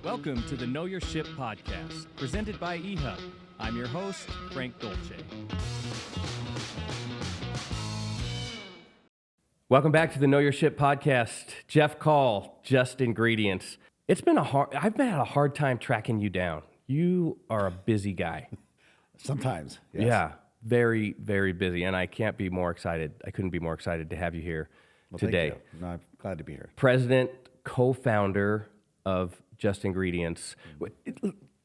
Welcome to the Know Your Ship podcast, presented by eHub. I'm your host, Frank Dolce. Welcome back to the Know Your Ship podcast. Jeff Call, Just Ingredients. I've had a hard time tracking you down. You are a busy guy. Sometimes, yes. Yeah, very, very busy, and I couldn't be more excited to have you here today. Thank you. No, I'm glad to be here. President, co-founder of Just Ingredients.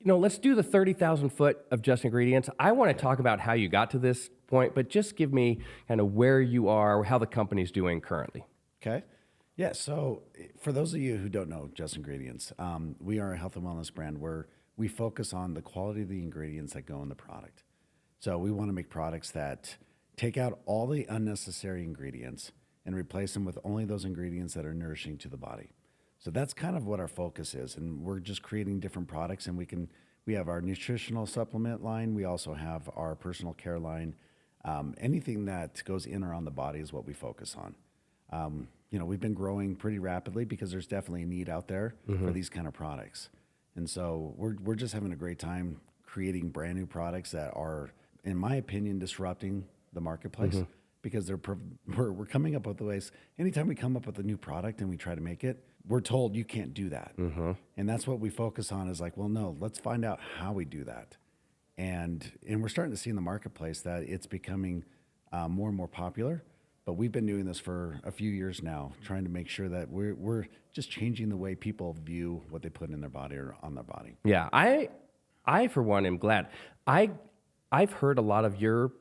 Let's do the 30,000 foot of Just Ingredients. I want to talk about how you got to this point, but just give me kind of where you are, how the company's doing currently. Okay. Yeah, so for those of you who don't know Just Ingredients, we are a health and wellness brand where we focus on the quality of the ingredients that go in the product. So we want to make products that take out all the unnecessary ingredients and replace them with only those ingredients that are nourishing to the body. So that's kind of what our focus is, and we're just creating different products, and we have our nutritional supplement line. We also have our personal care line. Anything that goes in or on the body is what we focus on. We've been growing pretty rapidly because there's definitely a need out there for these kind of products. And so we're just having a great time creating brand new products that are, in my opinion, disrupting the marketplace because we're coming up with ways. Anytime we come up with a new product and we try to make it, we're told you can't do that. And that's what we focus on is like, well, no, let's find out how we do that. And we're starting to see in the marketplace that it's becoming more and more popular. But we've been doing this for a few years now, trying to make sure that we're just changing the way people view what they put in their body or on their body. Yeah, I for one am glad. I've heard a lot of your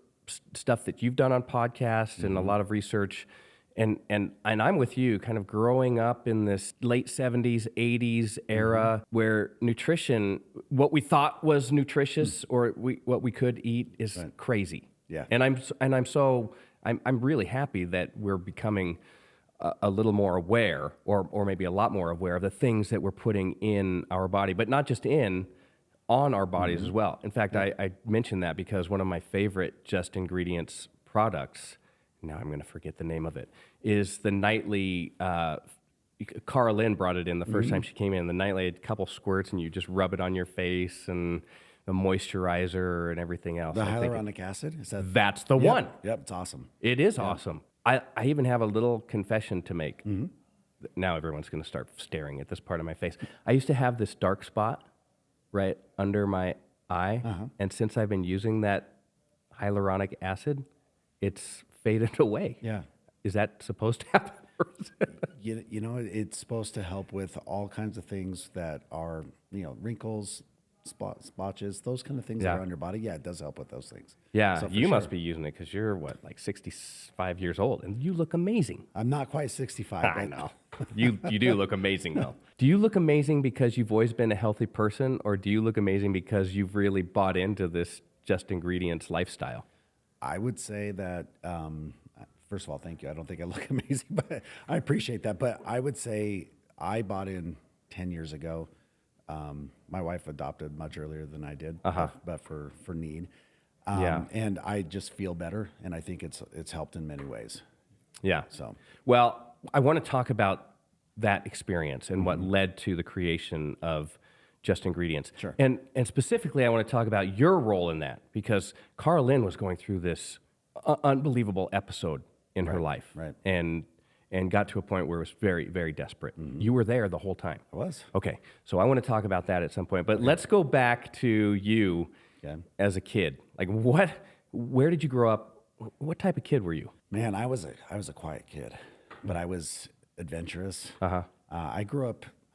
stuff that you've done on podcasts and a lot of research, and I'm with you. Kind of growing up in this late 70s, 80s era where nutrition, what we thought was nutritious or what we could eat, is crazy. Yeah, and I'm really happy that we're becoming a little more aware, or maybe a lot more aware of the things that we're putting in our body, but not just on our bodies as well. In fact, I mentioned that because one of my favorite Just Ingredients products, now I'm going to forget the name of it, is the nightly, Karalynne brought it in the first time she came in, the nightly, a couple squirts, and you just rub it on your face, and the moisturizer and everything else. The hyaluronic acid? That's the one. Yep, it's awesome. It is awesome. I even have a little confession to make. Now everyone's going to start staring at this part of my face. I used to have this dark spot right under my eye, and since I've been using that hyaluronic acid, it's faded away. Yeah. Is that supposed to happen? It's supposed to help with all kinds of things that are, wrinkles, splotches, those kind of things that are on your body. Yeah, it does help with those things. Yeah, so you must be using it because you're, 65 years old, and you look amazing. I'm not quite 65. I know. You do look amazing, though. Do you look amazing because you've always been a healthy person, or do you look amazing because you've really bought into this Just Ingredients lifestyle? I would say that, first of all, thank you. I don't think I look amazing, but I appreciate that. But I would say I bought in 10 years ago. My wife adopted much earlier than I did, but for need. And I just feel better, and I think it's helped in many ways. Yeah. So, well, I want to talk about that experience and what led to the creation of Just Ingredients. Sure. And specifically, I want to talk about your role in that, because Karalynne was going through this unbelievable episode in her life. Right. And got to a point where it was very, very desperate. You were there the whole time. I was. Okay, so I want to talk about that at some point. But let's go back to you as a kid. Like, where did you grow up? What type of kid were you? Man, I was a quiet kid, but I was adventurous. I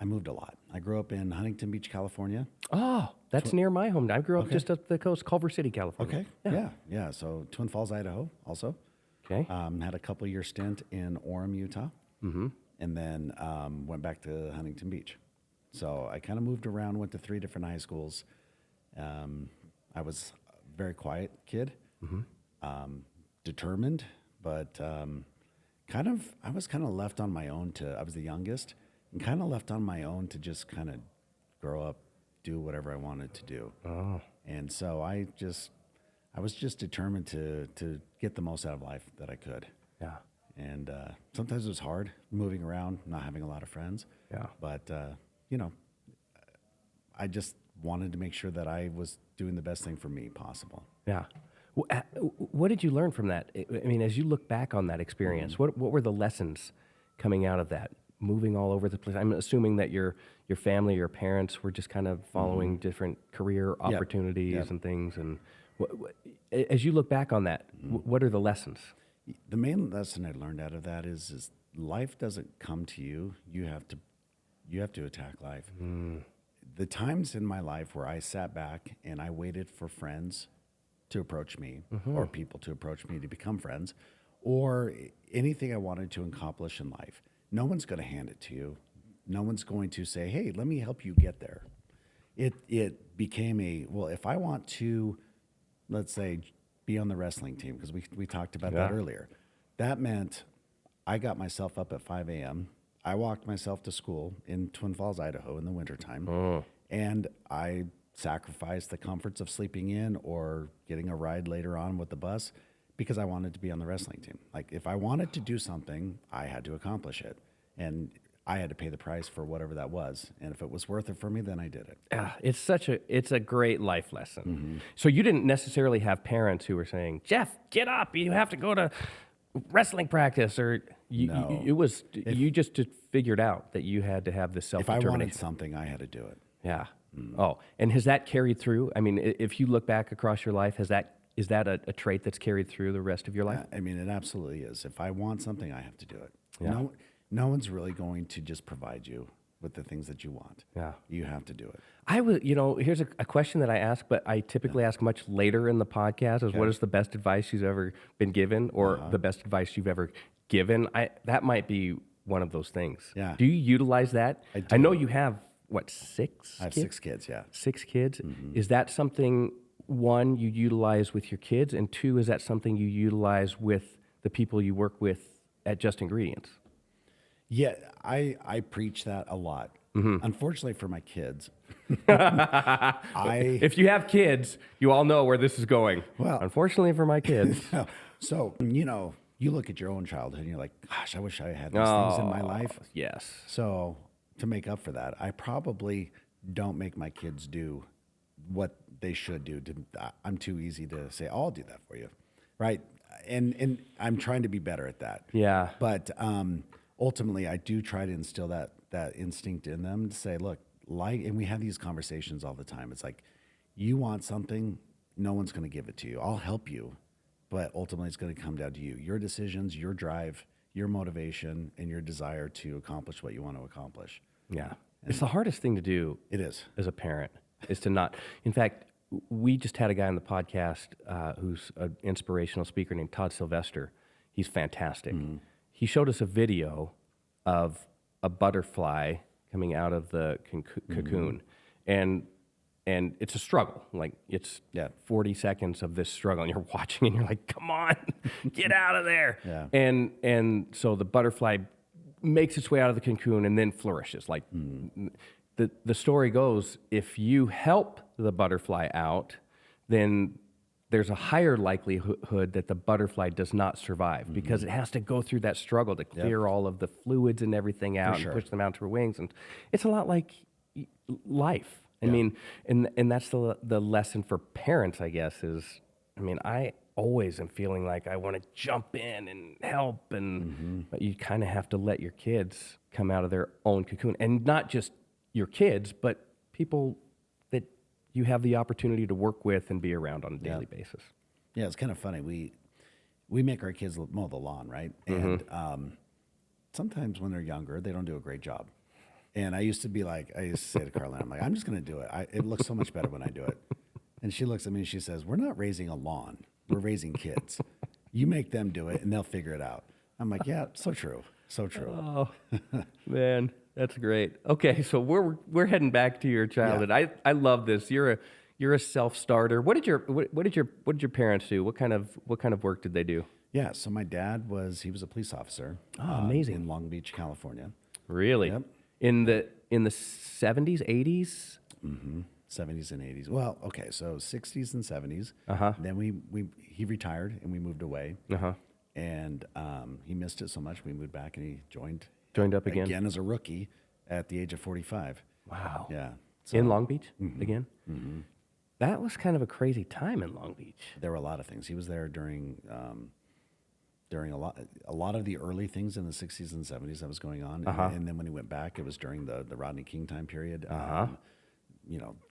moved a lot. I grew up in Huntington Beach, California. Oh, that's near my home. I grew up just up the coast, Culver City, California. Okay, yeah. So Twin Falls, Idaho, also. Okay. Had a couple-year stint in Orem, Utah, and then went back to Huntington Beach. So I kind of moved around, went to 3 different high schools. I was a very quiet kid, determined, but I was kind of left on my own I was the youngest, and kind of left on my own to just kind of grow up, do whatever I wanted to do. Oh. And so I was just determined to get the most out of life that I could. Yeah. And sometimes it was hard moving around, not having a lot of friends. Yeah. But, I just wanted to make sure that I was doing the best thing for me possible. Yeah. What did you learn from that? I mean, as you look back on that experience, what were the lessons coming out of that? Moving all over the place. I'm assuming that your family, your parents were just kind of following different career opportunities Yep. and things. And as you look back on that, what are the lessons? The main lesson I learned out of that is life doesn't come to you. You have to attack life. The times in my life where I sat back and I waited for friends to approach me or people to approach me to become friends or anything I wanted to accomplish in life, no one's going to hand it to you. No one's going to say, hey, let me help you get there. It became if I want to, let's say, be on the wrestling team, because we talked about that earlier, that meant I got myself up at 5 a.m. I walked myself to school in Twin Falls, Idaho in the wintertime, and I sacrificed the comforts of sleeping in or getting a ride later on with the bus because I wanted to be on the wrestling team. Like, if I wanted to do something, I had to accomplish it. And I had to pay the price for whatever that was. And if it was worth it for me, then I did it. It's a great life lesson. So you didn't necessarily have parents who were saying, Jeff, get up, you have to go to wrestling practice, or No. you just figured out that you had to have this If I self-determination. wanted something, I had to do it. Yeah. Oh, and has that carried through? I mean, if you look back across your life, is that a trait that's carried through the rest of your life? I mean, it absolutely is. If I want something, I have to do it. Yeah. No one's really going to just provide you with the things that you want. Yeah. You have to do it. Here's a question that I ask, but I typically ask much later in the podcast is what is the best advice you've ever been given or the best advice you've ever given? That might be one of those things. Yeah. Do you utilize that? I I know do. you have, what, 6 I have kids? 6 kids, yeah. 6 kids. Is that something, one, you utilize with your kids, and two, is that something you utilize with the people you work with at Just Ingredients? Yeah, I preach that a lot. Unfortunately for my kids, If you have kids, you all know where this is going. Well- Unfortunately for my kids. so, you look at your own childhood and you're like, gosh, I wish I had these things in my life. Yes. So to make up for that, I probably don't make my kids do what they should do. I'm too easy to say, I'll do that for you, right? And I'm trying to be better at that. Yeah. But ultimately, I do try to instill that instinct in them to say, look, and we have these conversations all the time. It's like, you want something, no one's going to give it to you. I'll help you, but ultimately it's going to come down to you. Your decisions, your drive, your motivation, and your desire to accomplish what you want to accomplish. Yeah. It's the hardest thing to do. It is. As a parent, is to not. In fact, we just had a guy on the podcast who's an inspirational speaker named Todd Sylvester. He's fantastic. He showed us a video of a butterfly coming out of the cocoon, and it's a struggle. Like, it's 40 seconds of this struggle, and you're watching, and you're like, "Come on, get out of there!" Yeah. And so the butterfly makes its way out of the cocoon and then flourishes. Like, the story goes, if you help the butterfly out, then there's a higher likelihood that the butterfly does not survive because it has to go through that struggle to clear all of the fluids and everything out and push them out to her wings. And it's a lot like life. I mean, and that's the lesson for parents, I guess, is, I mean, I always am feeling like I want to jump in and help, but you kind of have to let your kids come out of their own cocoon, and not just your kids, but people that you have the opportunity to work with and be around on a daily basis. Yeah, it's kind of funny. We make our kids mow the lawn, right? And sometimes when they're younger, they don't do a great job. And I used to say to Karalynne, I'm like, I'm just going to do it. It looks so much better when I do it. And she looks at me and she says, we're not raising a lawn. We're raising kids. You make them do it and they'll figure it out. I'm like, yeah, so true. So true. Oh, man, that's great. Okay, so we're heading back to your childhood. Yeah. I love this. You're a self-starter. What did your parents do? What kind of work did they do? Yeah, so my dad he was a police officer. Oh, amazing. In Long Beach, California. Really? Yep. In the 70s, 80s? 70s and 80s. Well, okay, so 60s and 70s. Then he retired and we moved away. And he missed it so much we moved back and he joined Up again as a rookie at the age of 45. Wow. Yeah. In Long Beach again? That was kind of a crazy time in Long Beach. There were a lot of things. He was there during a lot of the early things in the 60s and 70s that was going on. And then when he went back, it was during the Rodney King time period.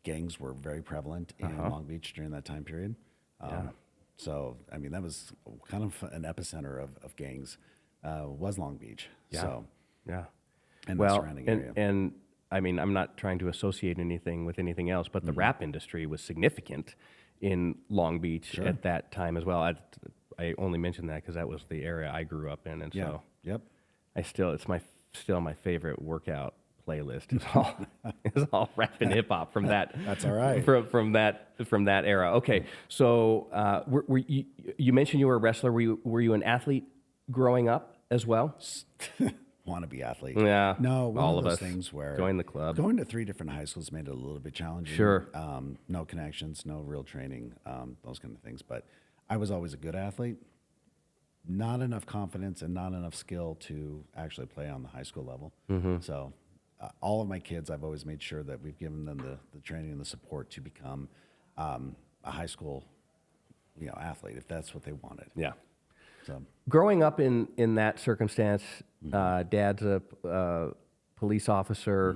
Gangs were very prevalent in Long Beach during that time period. So, I mean, that was kind of an epicenter of gangs, was Long Beach. Yeah. So, Yeah. and the surrounding area. And I mean, I'm not trying to associate anything with anything else, but the rap industry was significant in Long Beach at that time as well. I only mention that because that was the area I grew up in, and so it's still my favorite workout playlist. It's all rap and hip hop from that. That's all right. From that era. Okay, so you mentioned you were a wrestler. Were you an athlete growing up as well? Wannabe athlete. Yeah. No, one all of those us things where join the club. Going to 3 different high schools made it a little bit challenging. Sure. No connections, no real training, those kind of things. But I was always a good athlete. Not enough confidence and not enough skill to actually play on the high school level. So all of my kids, I've always made sure that we've given them the training and the support to become a high school, athlete if that's what they wanted. Yeah. So growing up in that circumstance, Dad's a police officer.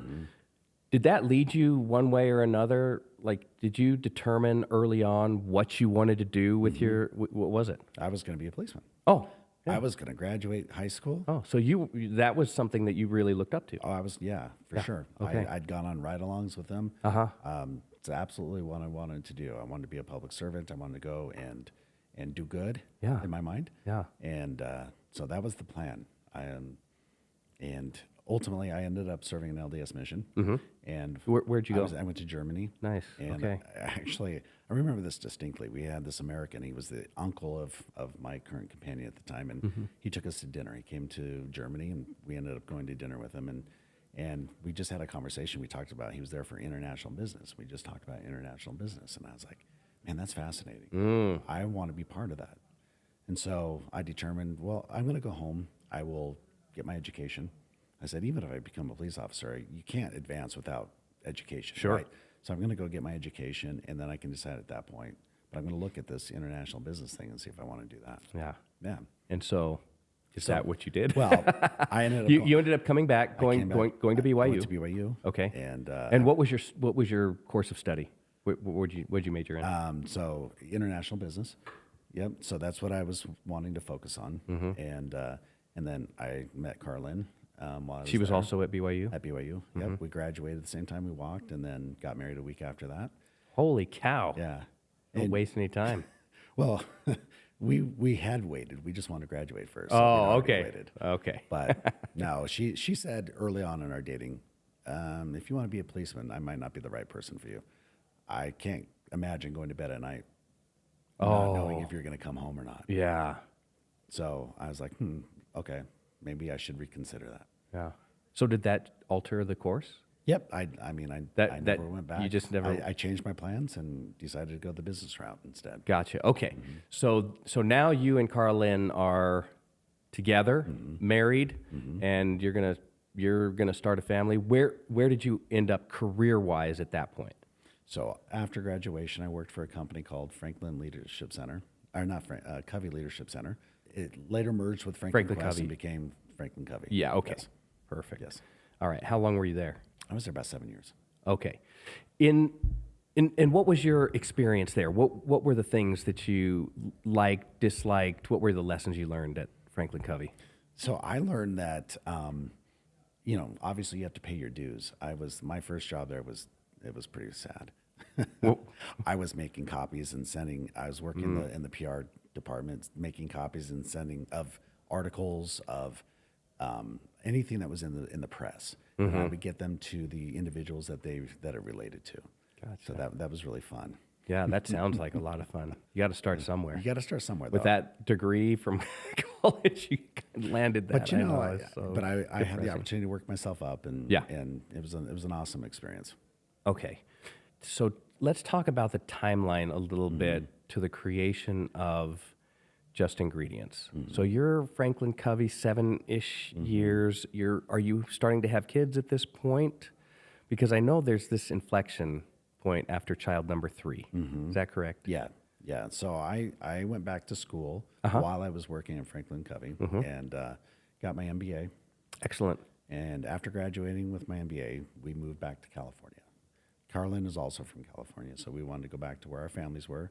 Did that lead you one way or another? Like, did you determine early on what you wanted to do with your? What was it? I was going to be a policeman. Oh, I was going to graduate high school. oh, so that was something that you really looked up to. Oh, I was, for sure. Okay. I'd gone on ride-alongs with them. It's absolutely what I wanted to do. I wanted to be a public servant. I wanted to go and do good. Yeah. In my mind. Yeah. And so that was the plan. And ultimately, I ended up serving an LDS mission. And Where'd you go? I went to Germany. Nice. And Okay. I remember this distinctly. We had this American. He was the uncle of my current companion at the time, and he took us to dinner. He came to Germany, and we ended up going to dinner with him. And we just had a conversation. We talked about, he was there for international business. We just talked about international business. And I was like, man, that's fascinating. I want to be part of that. And so I determined, well, I'm going to go home. I will get my education. I said, even if I become a police officer, you can't advance without education. Sure. Right? So I'm going to go get my education, and then I can decide at that point. But I'm going to look at this international business thing and see if I want to do that. Yeah. Yeah. And so, is that what you did? Well, I ended up. you ended up coming back, going to BYU. I went to BYU. Okay. And what was your course of study? What'd you major in? So international business. Yep. So that's what I was wanting to focus on. And then I met Karalynne. While I was She was there also at BYU? at BYU. Yep. We graduated at the same time we walked, and then got married a week after that. Holy cow. Yeah. Don't waste any time. Well, we had waited. We just wanted to graduate first. So Oh, we'd okay. already waited. Okay. But no, she said early on in our dating, if you want to be a policeman, I might not be the right person for you. I can't imagine going to bed at night not knowing if you're going to come home or not. Yeah. So I was like, okay, maybe I should reconsider that. Yeah. So did that alter the course? Yep. I never went back. You just never. I changed my plans and decided to go the business route instead. Gotcha. Okay. So now you and Karalynne are together, married, and you're gonna start a family. Where did you end up career-wise at that point? So after graduation, I worked for a company called Franklin Leadership Center, or not Covey Leadership Center. It later merged with Franklin Quest Covey. and became Franklin Covey. Yeah. Okay. Yes. Perfect. Yes. All right. How long were you there? I was there about 7 years. Okay. In what was your experience there? What were the things that you liked, disliked? What were the lessons you learned at Franklin Covey? So I learned that, obviously you have to pay your dues. My first job there was pretty sad. I was making copies and sending. I was working in the PR department, making copies and sending of articles of anything that was in the press. And I would get them to the individuals that it related to. Gotcha. So that was really fun. Yeah, that sounds like a lot of fun. You got to start somewhere. You got to start somewhere. With though. that degree from college, you landed that. But I had the opportunity to work myself up, and it was an awesome experience. Okay, so let's talk about the timeline a little bit to the creation of Just Ingredients. So you're Franklin Covey, 7-ish years. Are you starting to have kids at this point? Because I know there's this inflection point after child number 3. Is that correct? Yeah, yeah. So I went back to school while I was working at Franklin Covey and got my MBA. Excellent. And after graduating with my MBA, we moved back to California. Karalynne is also from California, so we wanted to go back to where our families were,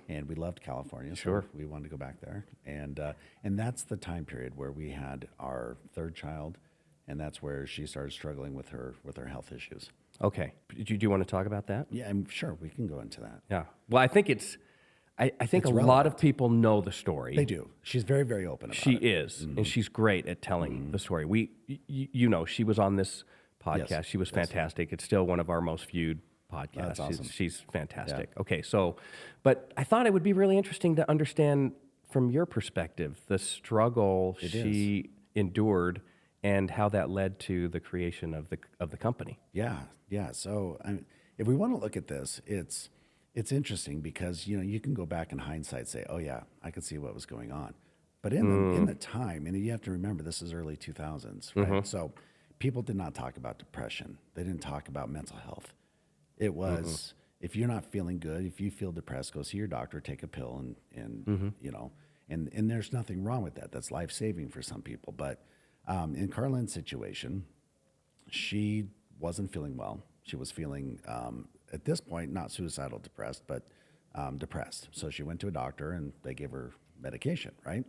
and we loved California, Sure. so we wanted to go back there. And that's the time period where we had our third child, and that's where she started struggling with her health issues. Okay. Do you want to talk about that? Yeah, I'm sure we can go into that. Yeah. Well, I think I think It's a lot relevant. of people know the story. They do. She's very, very open about She it. is, and she's great at telling the story. You know, she was on this podcast. Yes. She was fantastic. It's still one of our most viewed podcasts. That's awesome. She's fantastic. Okay, so, but I thought it would be really interesting to understand from your perspective the struggle she endured and how that led to the creation of the company. Yeah, yeah. So if we want to look at this, it's interesting because you can go back in hindsight and say, oh yeah, I could see what was going on, but in the time, and you have to remember this is early 2000s, right? So people did not talk about depression. They didn't talk about mental health. It was if you're not feeling good, if you feel depressed, go see your doctor, take a pill, and and there's nothing wrong with that. That's life saving for some people, but in Karalynne's situation, she wasn't feeling well. She was feeling, at this point, not suicidal depressed, but depressed. So she went to a doctor and they gave her medication, right?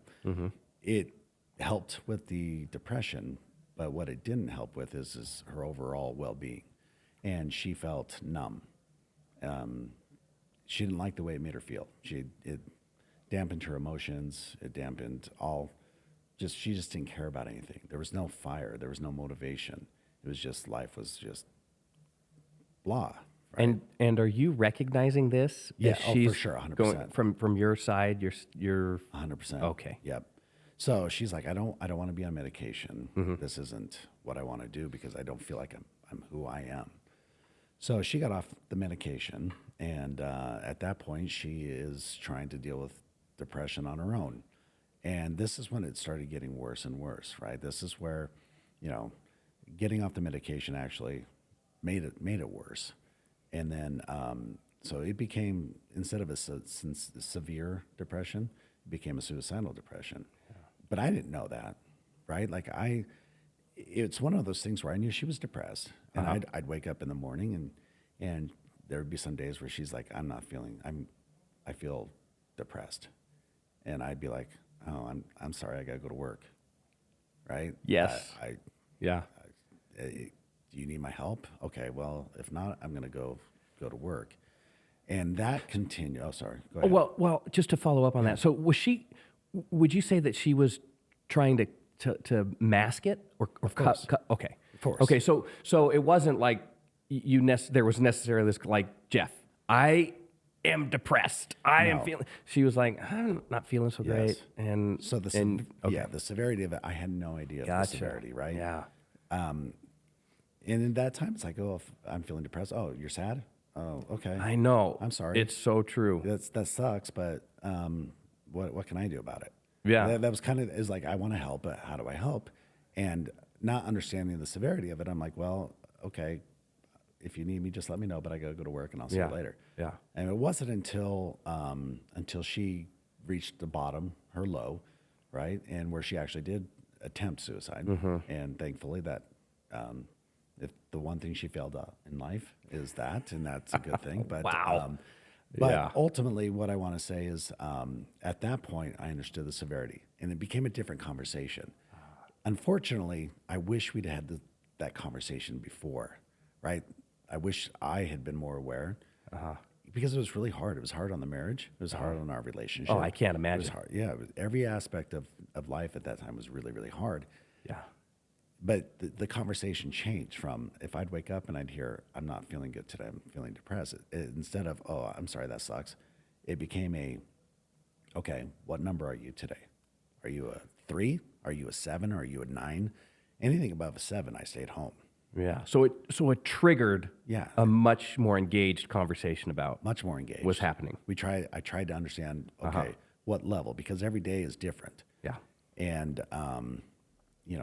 It helped with the depression, but what it didn't help with is her overall well-being. And she felt numb. She didn't like the way it made her feel. It dampened her emotions. It dampened she just didn't care about anything. There was no fire. There was no motivation. It was just, life was just blah. Right? And are you recognizing this? Yeah, as for sure, 100%. Going from your side, you're 100%. okay. Yep. So she's like, I don't want to be on medication. This isn't what I want to do because I don't feel like I'm who I am. So she got off the medication, and at that point, she is trying to deal with depression on her own. And this is when it started getting worse and worse, right? This is where, getting off the medication actually made it worse. And then, so it became, instead of a severe depression, it became a suicidal depression. Yeah. But I didn't know that, right? Like it's one of those things where I knew she was depressed, and I'd wake up in the morning and there would be some days where she's like, I feel depressed. And I'd be like, oh, I'm sorry, I gotta go to work, right? Yes. Do you need my help? Okay, well, if not, I'm gonna go to work. And that continued. Oh, sorry. Go ahead. Well, just to follow up on that. So would you say that she was trying to mask it or cut? Okay. Of course. Okay. So it wasn't like there was necessarily this like, Jeff, I am depressed. I am feeling. She was like, I'm not feeling so great. And so the severity of it, I had no idea of the severity, right? Yeah. And in that time, it's like, oh, if I'm feeling depressed. Oh, you're sad? Oh, okay. I know. I'm sorry. It's so true. That sucks, but what can I do about it? Yeah. That was kind of, is like, I want to help, but how do I help? And not understanding the severity of it, I'm like, well, okay, if you need me, just let me know, but I got to go to work and I'll see you later. Yeah. And it wasn't until she reached the bottom, her low, right? And where she actually did attempt suicide. And thankfully that, if the one thing she failed in life is that, and that's a good thing. But Wow. But ultimately, what I want to say is, at that point, I understood the severity, and it became a different conversation. Unfortunately, I wish we'd had that conversation before, right? I wish I had been more aware, because it was really hard. It was hard on the marriage. It was hard on our relationship. Oh, I can't imagine. It was hard. Yeah, every aspect of life at that time was really, really hard. Yeah. But the conversation changed from, if I'd wake up and I'd hear, I'm not feeling good today, I'm feeling depressed, instead of, oh, I'm sorry, that sucks, it became okay, what number are you today? Are you a 3? Are you a 7? Are you a 9? Anything above a 7, I stayed home. Yeah. So it triggered a much more engaged conversation about much more engaged what's happening. I tried to understand, okay, what level, because every day is different. Yeah. And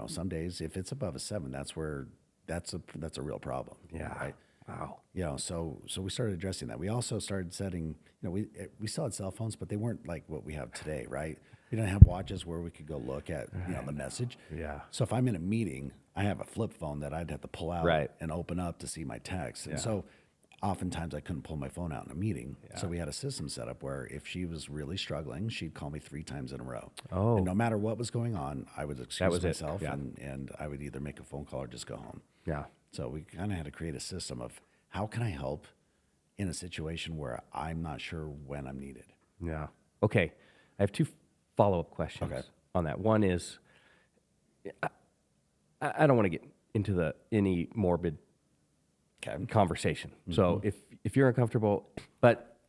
some days, if it's above a 7, that's where that's a real problem. Yeah. Right. Wow. So we started addressing that. We also started setting, we still had cell phones, but they weren't like what we have today, right? We didn't have watches where we could go look at, the message. Yeah. So if I'm in a meeting, I have a flip phone that I'd have to pull out Right. and open up to see my text. And Yeah. so oftentimes I couldn't pull my phone out in a meeting. So we had a system set up where if she was really struggling, she'd call me 3 times in a row. Oh. And no matter what was going on, I would excuse was it. myself Yeah. and I would either make a phone call or just go home. Yeah. So we kind of had to create a system of how can I help in a situation where I'm not sure when I'm needed. Yeah. Okay. I have 2 follow-up questions Okay. on that. One is, I don't want to get into any morbid Okay. conversation. So if you're uncomfortable, but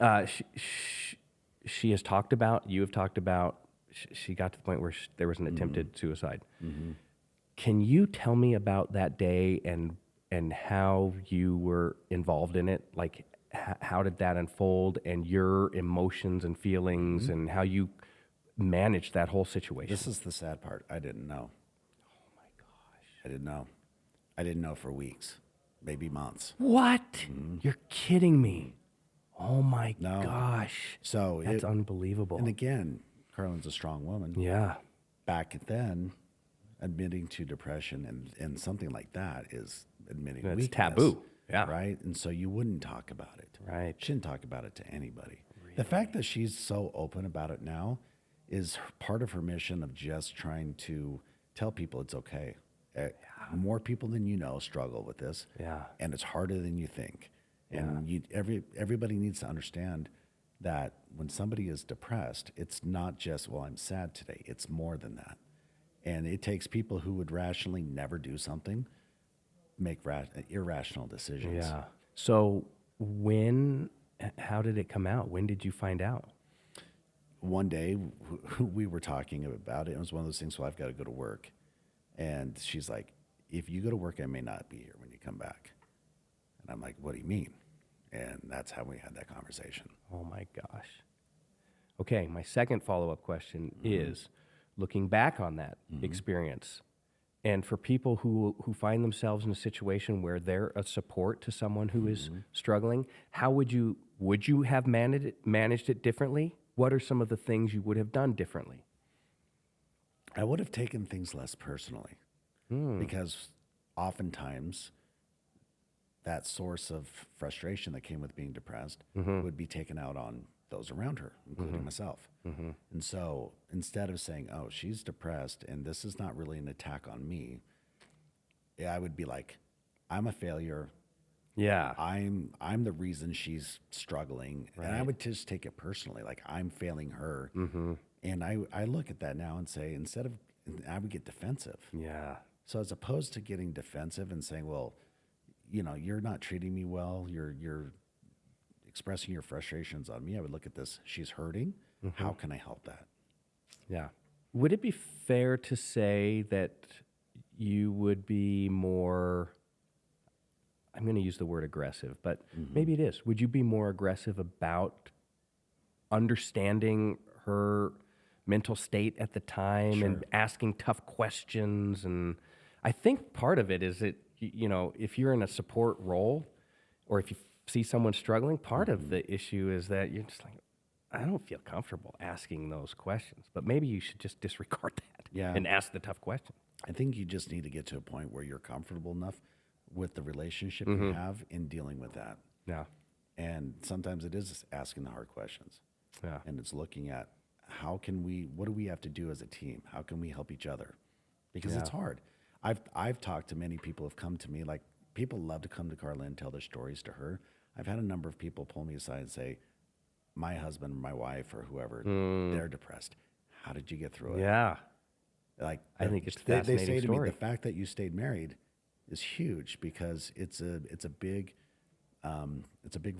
she has talked about, you have talked about, she got to the point where there was an attempted suicide. Can you tell me about that day and how you were involved in it? Like, how did that unfold, and your emotions and feelings, and how you managed that whole situation? This is the sad part. I didn't know. Oh my gosh. I didn't know. I didn't know for weeks, maybe months. What? You're kidding me. Oh my No. gosh. So That's unbelievable. And again, Karalynne's a strong woman. Yeah. Back then, admitting to depression and something like that is admitting That's weakness. taboo. Yeah. Right? And so you wouldn't talk about it. Right. She didn't talk about it to anybody. The fact that she's so open about it now is part of her mission of just trying to tell people it's okay. More people than you know struggle with this. Yeah. And it's harder than you think. And everybody needs to understand that when somebody is depressed, it's not just, well, I'm sad today. It's more than that. And it takes people who would rationally never do something make irrational decisions. Yeah. So how did it come out? When did you find out? One day we were talking about it. It was one of those things, well, I've got to go to work. And she's like, if you go to work, I may not be here when you come back. And I'm like, what do you mean? And that's how we had that conversation. Oh my gosh. Okay, my second follow-up question is, looking back on that experience, and for people who find themselves in a situation where they're a support to someone who is struggling, how would you have managed it differently? What are some of the things you would have done differently? I would have taken things less personally because oftentimes that source of frustration that came with being depressed would be taken out on those around her, including myself. And so instead of saying, oh, she's depressed and this is not really an attack on me, I would be like, I'm a failure. Yeah. I'm the reason she's struggling. Right. And I would just take it personally, like I'm failing her. And I look at that now and say, I would get defensive. Yeah. So as opposed to getting defensive and saying, well, you're not treating me well, you're expressing your frustrations on me, I would look at this, she's hurting. How can I help that? Yeah. Would it be fair to say that you would be more, I'm going to use the word aggressive, but maybe it is. Would you be more aggressive about understanding her mental state at the time and asking tough questions? And I think part of it is that, if you're in a support role or if you see someone struggling, part of the issue is that you're just like, I don't feel comfortable asking those questions, but maybe you should just disregard that and ask the tough question. I think you just need to get to a point where you're comfortable enough with the relationship you have in dealing with that. Yeah. And sometimes it is asking the hard questions. Yeah. And it's looking at what do we have to do as a team? How can we help each other? Because it's hard. I've talked to many people who have come to me, like people love to come to Karalynne and tell their stories to her. I've had a number of people pull me aside and say, my husband, my wife, or whoever, they're depressed. How did you get through it? Yeah. Like I think it's a they fascinating say to story. me, the fact that you stayed married is huge because it's a big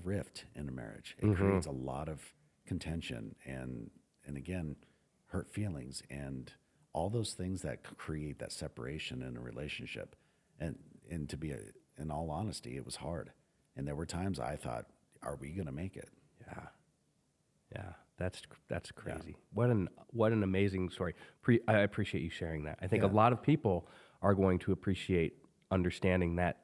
rift in a marriage. It creates a lot of contention and again, hurt feelings and all those things that create that separation in a relationship. And to be in all honesty, it was hard. And there were times I thought, are we going to make it? Yeah. Yeah. That's crazy. What an amazing story. I appreciate you sharing that. I think a lot of people are going to appreciate understanding that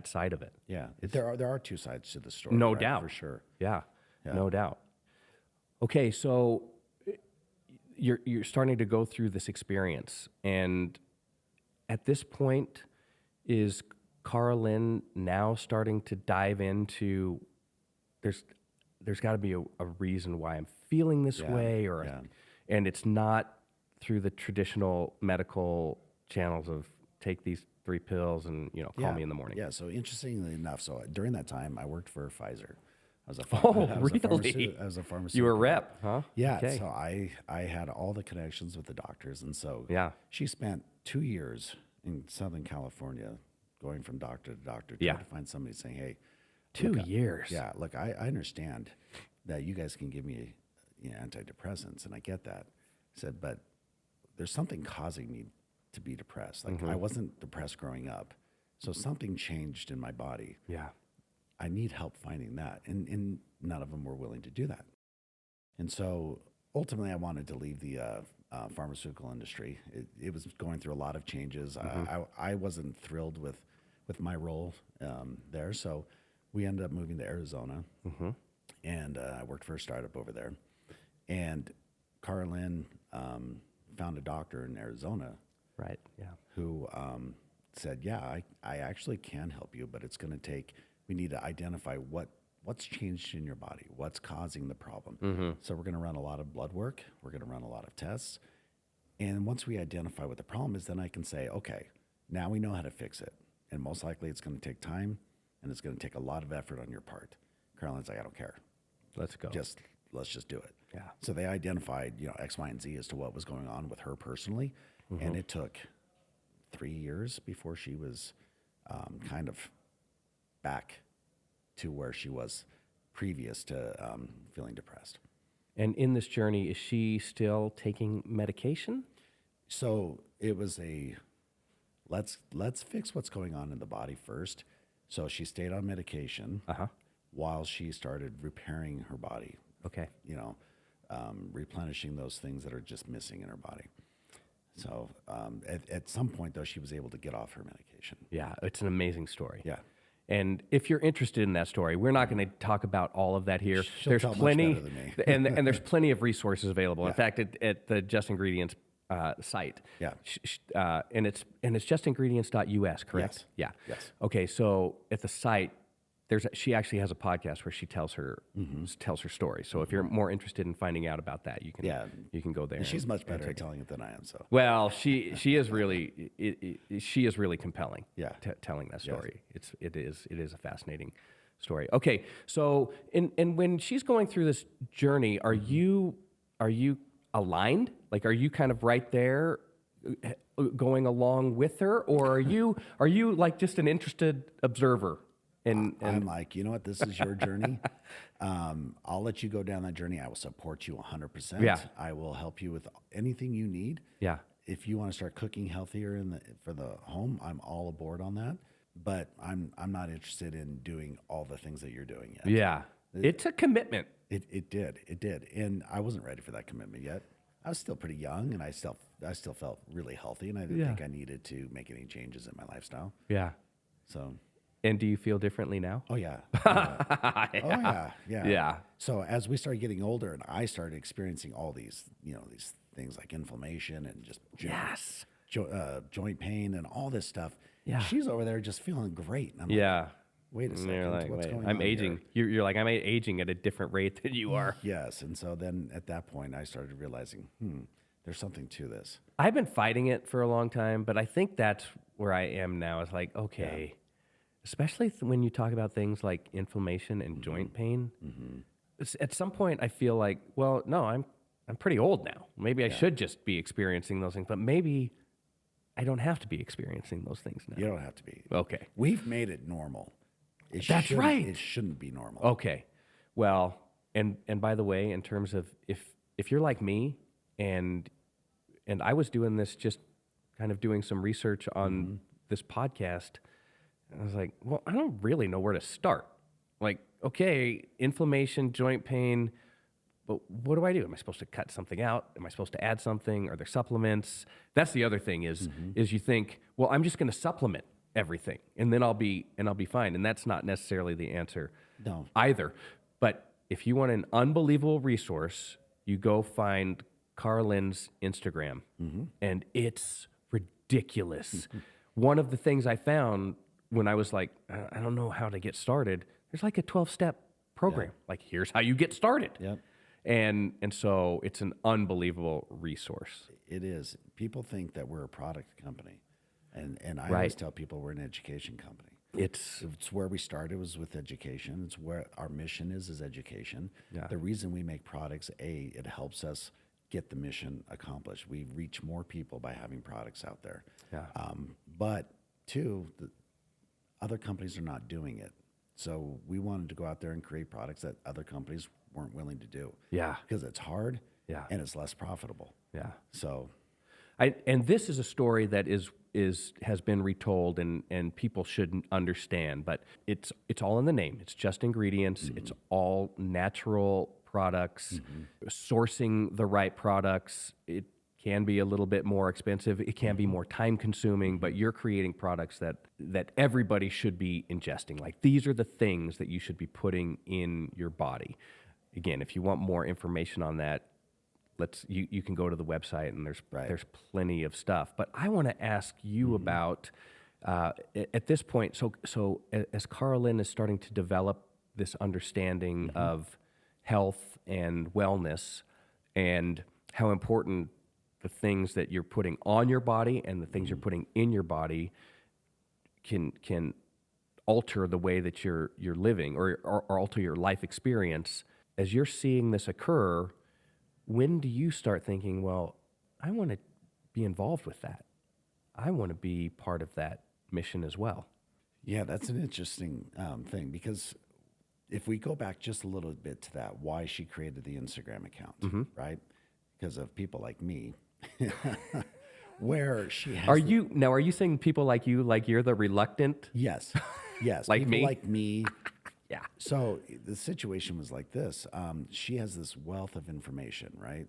side of it. Yeah, there are two sides to the story. No right? doubt. For sure. Yeah, Yeah. no doubt. Okay, so you're starting to go through this experience, and at this point, is Karalynne now starting to dive into there's got to be a reason why I'm feeling this way, or yeah. and it's not through the traditional medical channels of take these 3 pills and call me in the morning. Yeah. So interestingly enough, so during that time, I worked for Pfizer. I was a Really? I was a pharmaceutical. You were a rep, huh? Yeah. Okay. So I had all the connections with the doctors, and so Yeah. she spent 2 years in Southern California, going from doctor to doctor, Yeah. trying to find somebody saying, "Hey, 2 years. yeah, look, I understand that you guys can give me antidepressants, and I get that." I said, but there's something causing me to be depressed. Like I wasn't depressed growing up, so something changed in my body. Yeah. I need help finding that, and none of them were willing to do that. And so ultimately, I wanted to leave the pharmaceutical industry. It was going through a lot of changes. I wasn't thrilled with my role there, so we ended up moving to Arizona, and I worked for a startup over there. And Karalynne found a doctor in Arizona Right. Yeah. who said, "Yeah, I actually can help you, but it's going to take. We need to identify what's changed in your body, what's causing the problem. So we're going to run a lot of blood work. We're going to run a lot of tests, and once we identify what the problem is, then I can say, okay, now we know how to fix it. And most likely, it's going to take time, and it's going to take a lot of effort on your part." Karalynne's like, "I don't care. Let's go. Let's just do it." Yeah. So they identified, X, Y, and Z as to what was going on with her personally, and it took 3 years before she was kind of back to where she was previous to feeling depressed. And in this journey, is she still taking medication? So it was let's fix what's going on in the body first. So she stayed on medication while she started repairing her body. Okay. Replenishing those things that are just missing in her body. So at some point, though, she was able to get off her medication. Yeah, it's an amazing story. Yeah. And if you're interested in that story, we're not going to talk about all of that here. She'll tell much plenty, better than me. and there's plenty of resources available. In fact, at the Just Ingredients site, Yeah. and it's justingredients.us, correct? Yes. Yeah. Yes. Okay, so at the site, she actually has a podcast where she tells her story. So if you're more interested in finding out about that, you can go there. And she's and- much and better take at telling it than I am. So Well, she is really she is really compelling. Yeah. Telling that story. It is a fascinating story. Okay, so and when she's going through this journey, are you aligned? Like, are you kind of right there, going along with her, or are you like just an interested observer? And I'm like, you know what? This is your journey. I'll let you go down that journey. I will support you 100%. Yeah. I will help you with anything you need. Yeah. If you want to start cooking healthier for the home, I'm all aboard on that. But I'm not interested in doing all the things that you're doing yet. Yeah. It's a commitment. It did. And I wasn't ready for that commitment yet. I was still pretty young, and I still felt really healthy, and I didn't think I needed to make any changes in my lifestyle. Yeah. So, And do you feel differently now? oh yeah. Oh yeah. Yeah. So as we started getting older, and I started experiencing all these things like inflammation and just Yes. joint pain and all this stuff. Yeah. She's over there just feeling great. And I'm like, Yeah. wait a And second, you're like, what's wait, going I'm on aging. here? You're like, I'm aging at a different rate than you are. Yes. And so then at that point, I started realizing, there's something to this. I've been fighting it for a long time, but I think that's where I am now. It's like, okay, especially when you talk about things like inflammation and joint pain. At some point, I feel like, well, no, I'm pretty old now. Maybe I should just be experiencing those things, but maybe I don't have to be experiencing those things now. You don't have to be. Okay. We've made it normal. That's right. It shouldn't be normal. Okay. Well, and by the way, in terms of if you're like me, and I was doing this, just kind of doing some research on this podcast, and I was like, well, I don't really know where to start. Like, okay, inflammation, joint pain, but what do I do? Am I supposed to cut something out? Am I supposed to add something? Are there supplements? That's the other thing is you think, well, I'm just going to supplement everything, and then I'll be fine. And that's not necessarily the answer No. either. But if you want an unbelievable resource, you go find Karalynne's Instagram, and it's ridiculous. One of the things I found when I was like, I don't know how to get started, there's like a 12-step program. Like, here's how you get started. Yep. And so it's an unbelievable resource. It is. People think that we're a product company. And I always tell people we're an education company. It's where we started was with education. It's where our mission is education. Yeah. The reason we make products, it helps us get the mission accomplished. We reach more people by having products out there. Yeah. But two, other companies are not doing it. So we wanted to go out there and create products that other companies weren't willing to do. Yeah. Because it's hard. Yeah. And it's less profitable. Yeah. So and this is a story that has been retold and people shouldn't understand, but it's all in the name. It's just ingredients. It's all natural products. Sourcing the right products. It can be a little bit more expensive. It can be more time consuming, but you're creating products that everybody should be ingesting. Like, these are the things that you should be putting in your body. Again, if you want more information on that, you can go to the website, and there's plenty of stuff. But I want to ask you about at this point. So as Karalynne is starting to develop this understanding of health and wellness, and how important the things that you're putting on your body and the things you're putting in your body can alter the way that you're living, or alter your life experience. As you're seeing this occur, when do you start thinking, well, I want to be involved with that? I want to be part of that mission as well. yeah, that's an interesting thing, because if we go back just a little bit to that, why she created the Instagram account, right? Because of people like me, where she has. Are you saying people like you, like you're the reluctant? Yes, Like people me? like me. Yeah. So the situation was like this. She has this wealth of information, right?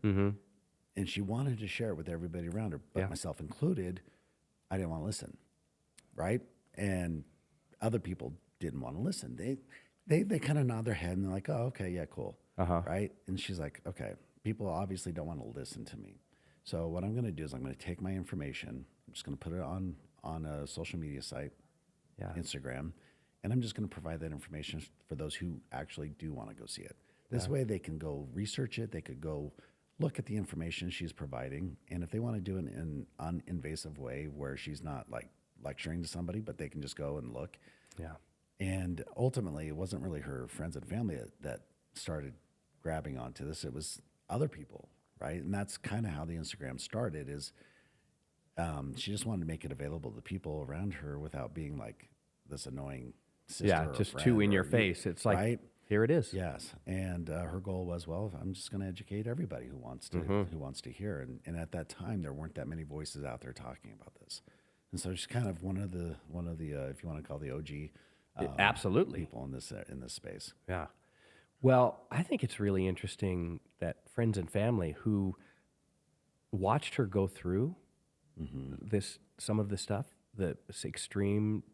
And she wanted to share it with everybody around her, but myself included. I didn't want to listen, right? And other people didn't want to listen. They kind of nod their head and they're like, "Oh, okay, yeah, cool," right? And she's like, "Okay, people obviously don't want to listen to me. So what I'm going to do is I'm going to take my information. I'm just going to put it on a social media site, Instagram." And I'm just going to provide that information for those who actually do want to go see it. This way they can go research it. They could go look at the information she's providing. And if they want to do it in an uninvasive way where she's not like lecturing to somebody, but they can just go and look. Yeah. And ultimately, it wasn't really her friends and family that started grabbing onto this. It was other people, right? And that's kind of how the Instagram started, is she just wanted to make it available to people around her without being like this annoying sister or just friend too in or your face. It's like, right? Here it is. Yes, and her goal was, well, I'm just going to educate everybody who wants to hear. And at that time, there weren't that many voices out there talking about this, and so she's kind of one of the if you want to call the OG, Absolutely, people in this space. Yeah. Well, I think it's really interesting that friends and family who watched her go through some of this stuff, this extreme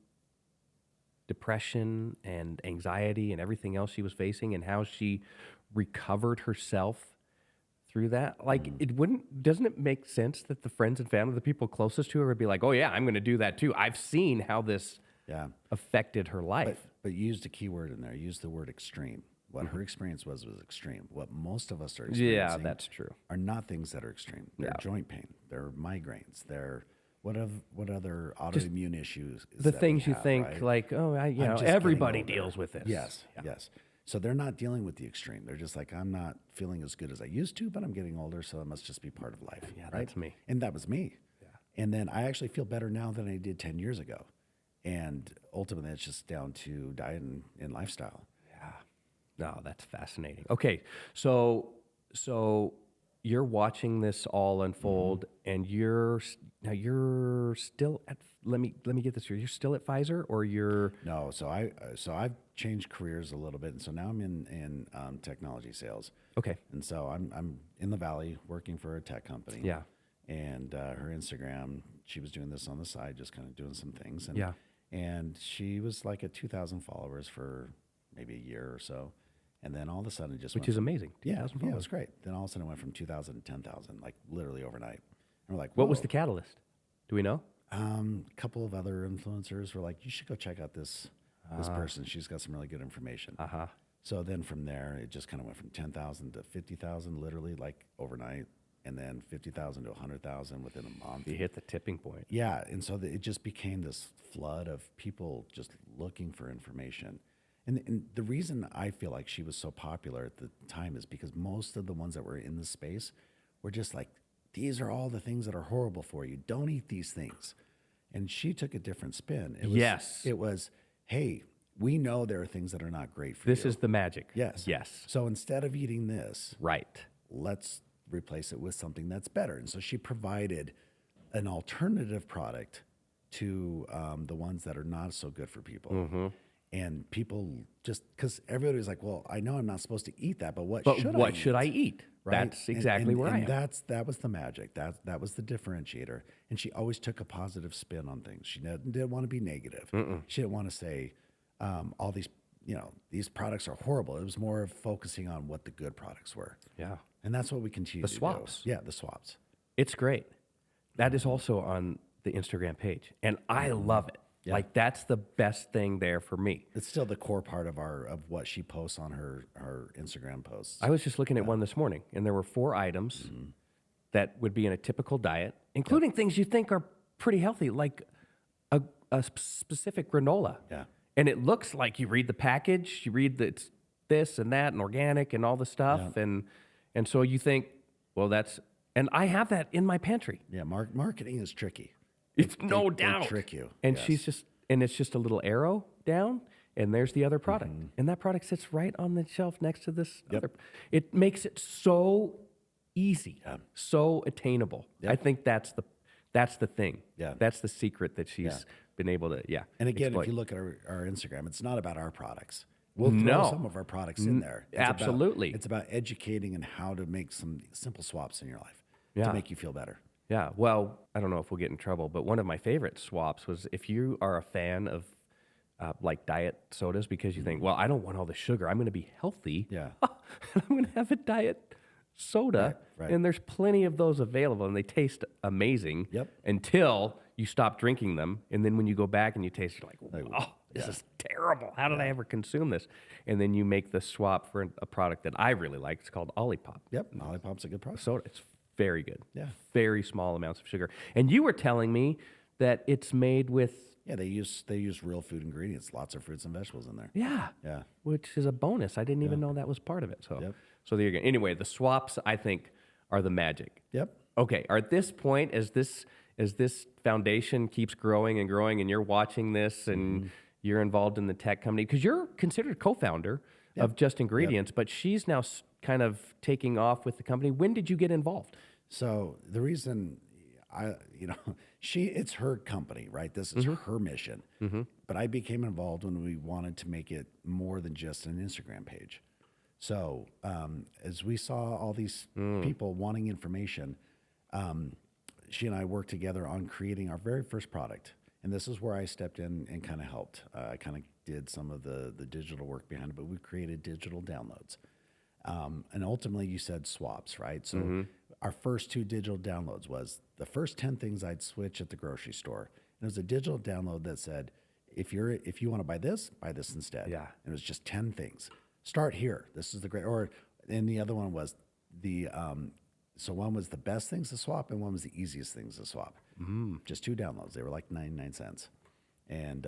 depression and anxiety and everything else she was facing, and how she recovered herself through that. Like, doesn't it make sense that the friends and family, the people closest to her, would be like, "Oh yeah, I'm going to do that too. I've seen how this affected her life." But used a key word in there. Used the word extreme. What her experience was extreme. What most of us are experiencing, that's true, are not things that are extreme. They're joint pain. They're migraines. They're what other autoimmune issues? The things you have, think, right? like, oh, just everybody getting older. deals with this. Yes, yes. So they're not dealing with the extreme. They're just like, I'm not feeling as good as I used to, but I'm getting older, so it must just be part of life. Yeah, right? that's me. And that was me. Yeah. And then I actually feel better now than I did 10 years ago. And ultimately, it's just down to diet and lifestyle. Yeah. No, that's fascinating. Okay, so you're watching this all unfold, and you're still at. Let me get this here. You're still at Pfizer, or you're No, so I've changed careers a little bit, and so now I'm in technology sales. okay? And so I'm in the Valley working for a tech company. Yeah. And her Instagram, she was doing this on the side, just kind of doing some things. And, Yeah. And she was like at 2,000 followers for maybe a year or so. And then all of a sudden it just Which went is from, amazing. yeah, 2,000 it followers. was great. Then all of a sudden it went from 2,000 to 10,000, like literally overnight. And we're like, What was whoa. the catalyst? Do we know? A couple of other influencers were like, you should go check out this person. She's got some really good information. Uh-huh. So then from there, it just kind of went from 10,000 to 50,000, literally like overnight, and then 50,000 to 100,000 within a month. You hit the tipping point. Yeah, and so it just became this flood of people just looking for information. And the reason I feel like she was so popular at the time is because most of the ones that were in the space were just like, these are all the things that are horrible for you. Don't eat these things. And she took a different spin. Yes. It was, hey, we know there are things that are not great for This you. is the magic. Yes. Yes. So instead of eating this, Right. let's replace it with something that's better. And so she provided an alternative product to the ones that are not so good for people. And people just, because everybody was like, well, I know I'm not supposed to eat that, but what should I eat? Right? That's exactly where I am. That was the magic. That was the differentiator. And she always took a positive spin on things. She didn't want to be negative. She didn't want to say all these, these products are horrible. It was more of focusing on what the good products were. Yeah. And that's what we continue to swaps. do. Yeah, the swaps. It's great. That is also on the Instagram page. And I love it. Yeah. Like that's the best thing there for me. It's still the core part of what she posts on her Instagram posts. I was just looking at one this morning, and there were 4 items that would be in a typical diet, including things you think are pretty healthy, like a specific granola. Yeah. And it looks like you read the package, you read that it's this and that and organic and all the stuff, and so you think, well, and I have that in my pantry. Yeah, marketing is tricky. It's They- no they doubt. trick you. And Yes. it's just a little arrow down, and there's the other product. And that product sits right on the shelf next to this other. It makes it so easy, so attainable. I think that's the thing. Yeah. That's the secret that she's been able to, And again, exploit. if you look at our Instagram, it's not about our products. We'll throw No. some of our products in there. Absolutely. It's about educating and how to make some simple swaps in your life Yeah. to make you feel better. Yeah, well, I don't know if we'll get in trouble, but one of my favorite swaps was if you are a fan of like diet sodas because you think, well, I don't want all the sugar. I'm going to be healthy. Yeah. I'm going to have a diet soda. Right. And there's plenty of those available, and they taste amazing Yep. until you stop drinking them. And then when you go back and you taste, you're like, oh, this is terrible. How did I ever consume this? And then you make the swap for a product that I really like. It's called Olipop Yep, Lollipop's a good product. soda. It's very good. Yeah. Very small amounts of sugar. And you were telling me that it's made with, Yeah, they use real food ingredients, lots of fruits and vegetables in there. yeah, Yeah. which is a bonus. I didn't even know that was part of it. So, Yep. so there you go. Anyway, the swaps I think are the magic. Yep. Okay, at this point, as this foundation keeps growing and growing, and you're watching this, and you're involved in the tech company because you're considered a co-founder of Just Ingredients, but she's now kind of taking off with the company. When did you get involved? So the reason it's her company, right? This is her mission. But I became involved when we wanted to make it more than just an Instagram page. So as we saw all these people wanting information, she and I worked together on creating our very first product. And this is where I stepped in and kind of helped. I kind of did some of the digital work behind it, but we created digital downloads. And ultimately, you said swaps, right? So our first 2 digital downloads was the first 10 things I'd switch at the grocery store. And it was a digital download that said, if you want to buy this instead. Yeah. And it was just 10 things. Start here. This is the great. And the other one was so one was the best things to swap, and one was the easiest things to swap. Just 2 downloads. They were like 99 cents. And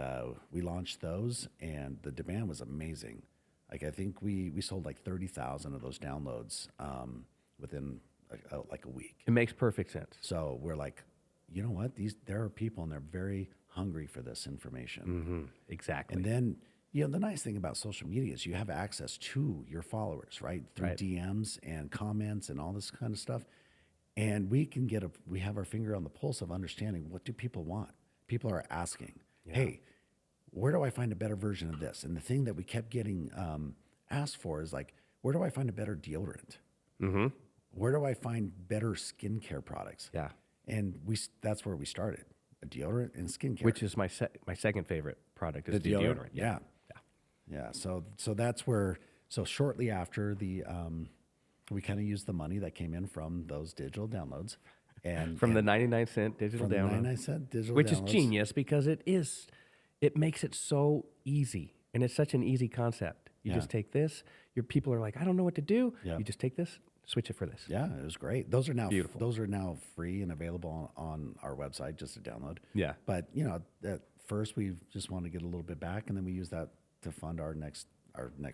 we launched those, and the demand was amazing. Like I think we sold like 30,000 of those downloads within like a week. It makes perfect sense. So we're like, you know what? There are people, and they're very hungry for this information. Exactly. And then, the nice thing about social media is you have access to your followers, right? Through Right. DMs and comments and all this kind of stuff. And we can we have our finger on the pulse of understanding, what do people want? People are asking, hey, where do I find a better version of this? And the thing that we kept getting asked for is like, where do I find a better deodorant? Where do I find better skincare products? Yeah. And that's where we started. a deodorant, and skincare. Which is my second favorite product is the deodorant. Yeah. Yeah. So that's where. So shortly after we kind of used the money that came in from those digital downloads, and From the 99-cent digital from the download. 99-cent digital Which downloads. is genius because it makes it so easy, and it's such an easy concept. You just take this. Your people are like, I don't know what to do. Yeah. You just take this, switch it for this. Yeah, it was great. Those are now Beautiful. Those are now free and available on our website just to download. Yeah. But at first we just wanted to get a little bit back, and then we use that to fund our next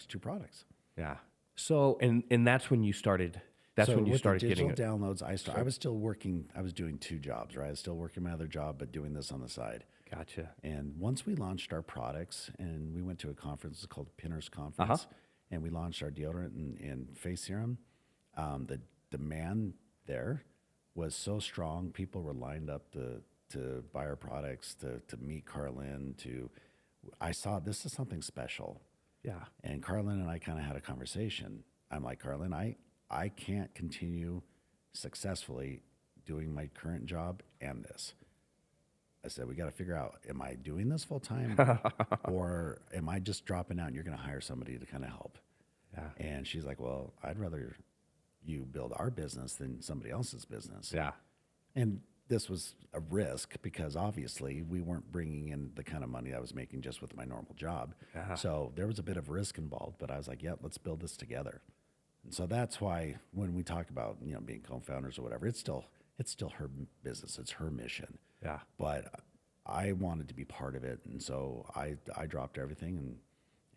two products. Yeah. So and that's when you started. That's when you with started the digital getting it. downloads. I was still working. I was doing two jobs, right? I was still working my other job, but doing this on the side. Gotcha. And once we launched our products, and we went to a conference called Pinners Conference, and we launched our deodorant and face serum, the demand there was so strong. People were lined up to buy our products, to meet Karalynne. I saw this is something special. Yeah. And Karalynne and I kind of had a conversation. I'm like, Karalynne, I can't continue successfully doing my current job and this. I said, we got to figure out, am I doing this full time or am I just dropping out and you're going to hire somebody to kind of help? Yeah. And she's like, well, I'd rather you build our business than somebody else's business. Yeah. And this was a risk because obviously we weren't bringing in the kind of money I was making just with my normal job. So there was a bit of risk involved, but I was like, yeah, let's build this together. And so that's why when we talk about, being co-founders or whatever, it's still her business. It's her mission. Yeah. But I wanted to be part of it. And so I dropped everything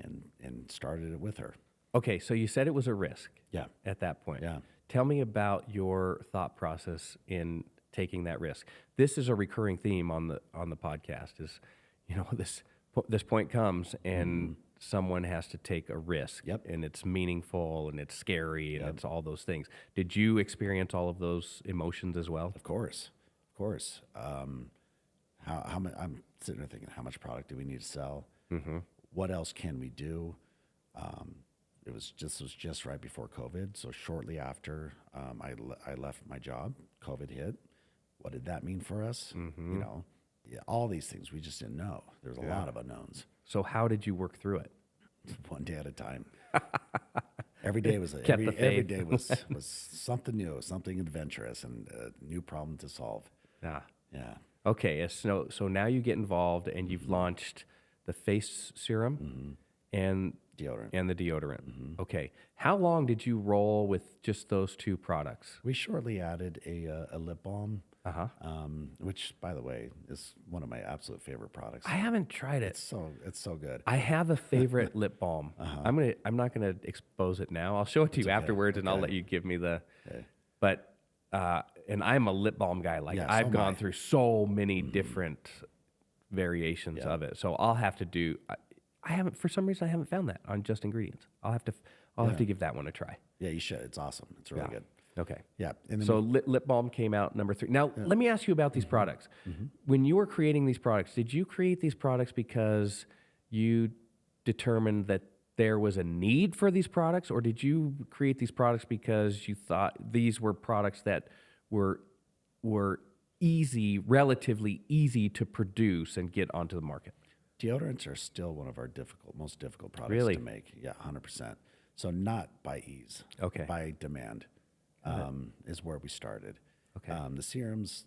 and started it with her. Okay, so you said it was a risk. Yeah. At that point. Yeah. Tell me about your thought process in taking that risk. This is a recurring theme on the podcast. Is this point comes and someone has to take a risk. Yep. And it's meaningful and it's scary and it's all those things. Did you experience all of those emotions as well? Of course. How much? I'm sitting there thinking, how much product do we need to sell? What else can we do? It was just right before COVID. So shortly after I left my job, COVID hit. What did that mean for us? All these things we just didn't know. There's a lot of unknowns. So how did you work through it? One day at a time. Every day was Kept the every faith. day was something new, something adventurous, and a new problem to solve. Yeah. Yeah. Okay, so now you get involved and you've launched the face serum and Deodorant. and the deodorant. Okay, how long did you roll with just those two products? We shortly added a lip balm, which, by the way, is one of my absolute favorite products. I haven't tried it. It's so good. I have a favorite lip balm. I'm not gonna expose it now. I'll show it to you afterwards, and I'll let you give me the. But and I'm a lip balm guy. Like Yeah, so I've am gone I. through so many different variations of it. So I'll have to do. I haven't, for some reason, I haven't found that on Just Ingredients. I'll have to give that one a try. Yeah, you should. It's awesome. It's really good. Okay. Yeah. And then So lip balm came out number 3. Now, let me ask you about these products. When you were creating these products, did you create these products because you determined that there was a need for these products, or did you create these products because you thought these were products that were relatively easy to produce and get onto the market? deodorants are still one of our most difficult products Really? to make. Yeah, 100%. So not by ease. Okay. By demand is where we started. Okay. The serum's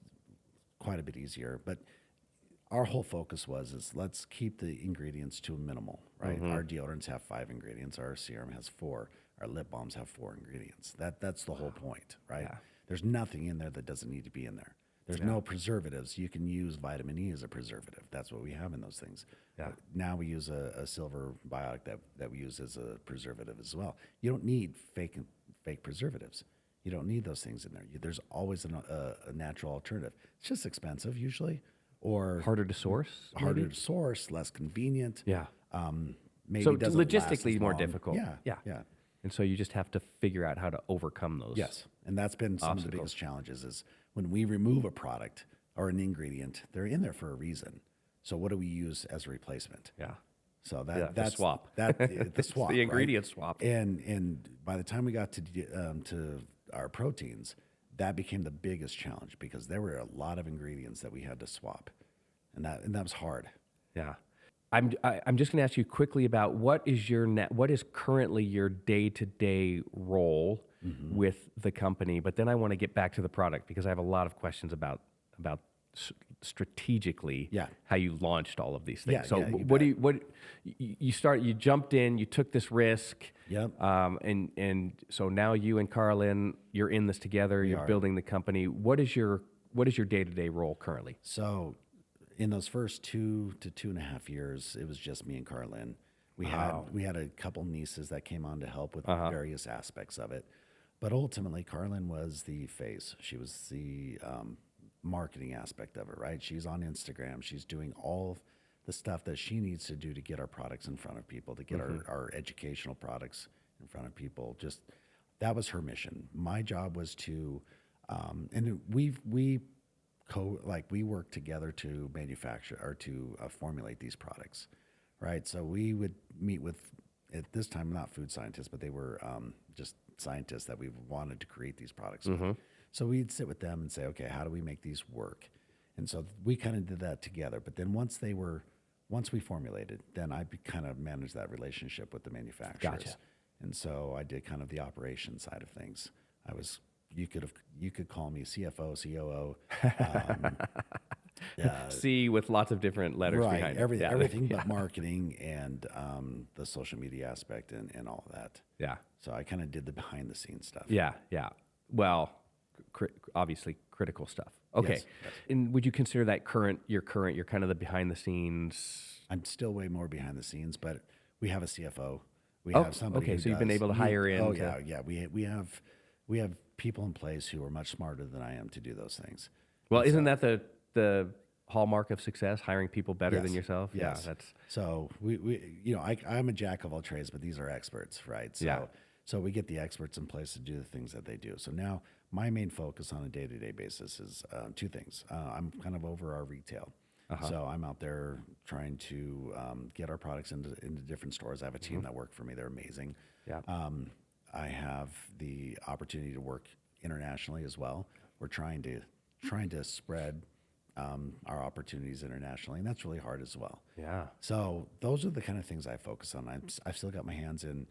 quite a bit easier, but our whole focus is let's keep the ingredients to a minimal, right? Our deodorants have 5 ingredients. Our serum has 4. Our lip balms have 4 ingredients. That's the whole point, right? Yeah. There's nothing in there that doesn't need to be in there. There's no preservatives. You can use vitamin E as a preservative. That's what we have in those things. Yeah. Now we use a silver biotic that we use as a preservative as well. You don't need fake preservatives. You don't need those things in there. There's always a natural alternative. It's just expensive usually, or Harder to source? harder maybe? to source, less convenient. Yeah. Maybe So doesn't last logistically as more long. difficult. Yeah. And so you just have to figure out how to overcome those. Yes, and that's been some of the biggest challenges is when we remove a product or an ingredient, they're in there for a reason. So what do we use as a replacement? Yeah. So Yeah, the that's swap. The swap, the right? ingredient swap. And by the time we got to our proteins, that became the biggest challenge because there were a lot of ingredients that we had to swap. and that was hard. Yeah. I'm just going to ask you quickly about what is currently your day-to-day role with the company, but then I want to get back to the product because I have a lot of questions about strategically Yeah. how you launched all of these things. Yeah, So yeah, you what bet. do you jumped in, you took this risk. Yep. And so now you and Karalynne, you're in this together, you're are. building the company. What is your day-to-day role currently? So, in those first 2 to 2.5 years, it was just me and Karalynne. We had a couple nieces that came on to help with various aspects of it, but ultimately, Karalynne was the face. She was the marketing aspect of it, right? She's on Instagram. She's doing all the stuff that she needs to do to get our products in front of people, to get our educational products in front of people. Just that was her mission. My job was to, and we work together to manufacture or to formulate these products, right? So we would meet with, at this time, not food scientists, but they were just scientists that we wanted to create these products with. So we'd sit with them and say, okay, how do we make these work? And so we kind of did that together. But then once we formulated, then I kind of managed that relationship with the manufacturers. Gotcha. And so I did kind of the operation side of things. You could call me CFO, COO. C with lots of different letters Right, behind it. everything but marketing and the social media aspect and all of that. Yeah. So I kind of did the behind the scenes stuff. Yeah. Well, obviously critical stuff. Okay. Yes. And would you consider that you're kind of the behind the scenes? I'm still way more behind the scenes, but we have a CFO. We Oh, have somebody. okay, who so you've been does- able to hire in Oh to- yeah. We have people in place who are much smarter than I am to do those things. Well, isn't that the hallmark of success, hiring people better than Yes. yourself? Yes. Yeah, that's So I'm a jack of all trades, but these are experts, right? So, Yeah. So we get the experts in place to do the things that they do. So now my main focus on a day-to-day basis is two things. I'm kind of over our retail. So I'm out there trying to get our products into different stores. I have a team that work for me. They're amazing. Yeah. I have the opportunity to work internationally as well. We're trying to spread our opportunities internationally, and that's really hard as well. Yeah. So those are the kind of things I focus on. I've still got my hands in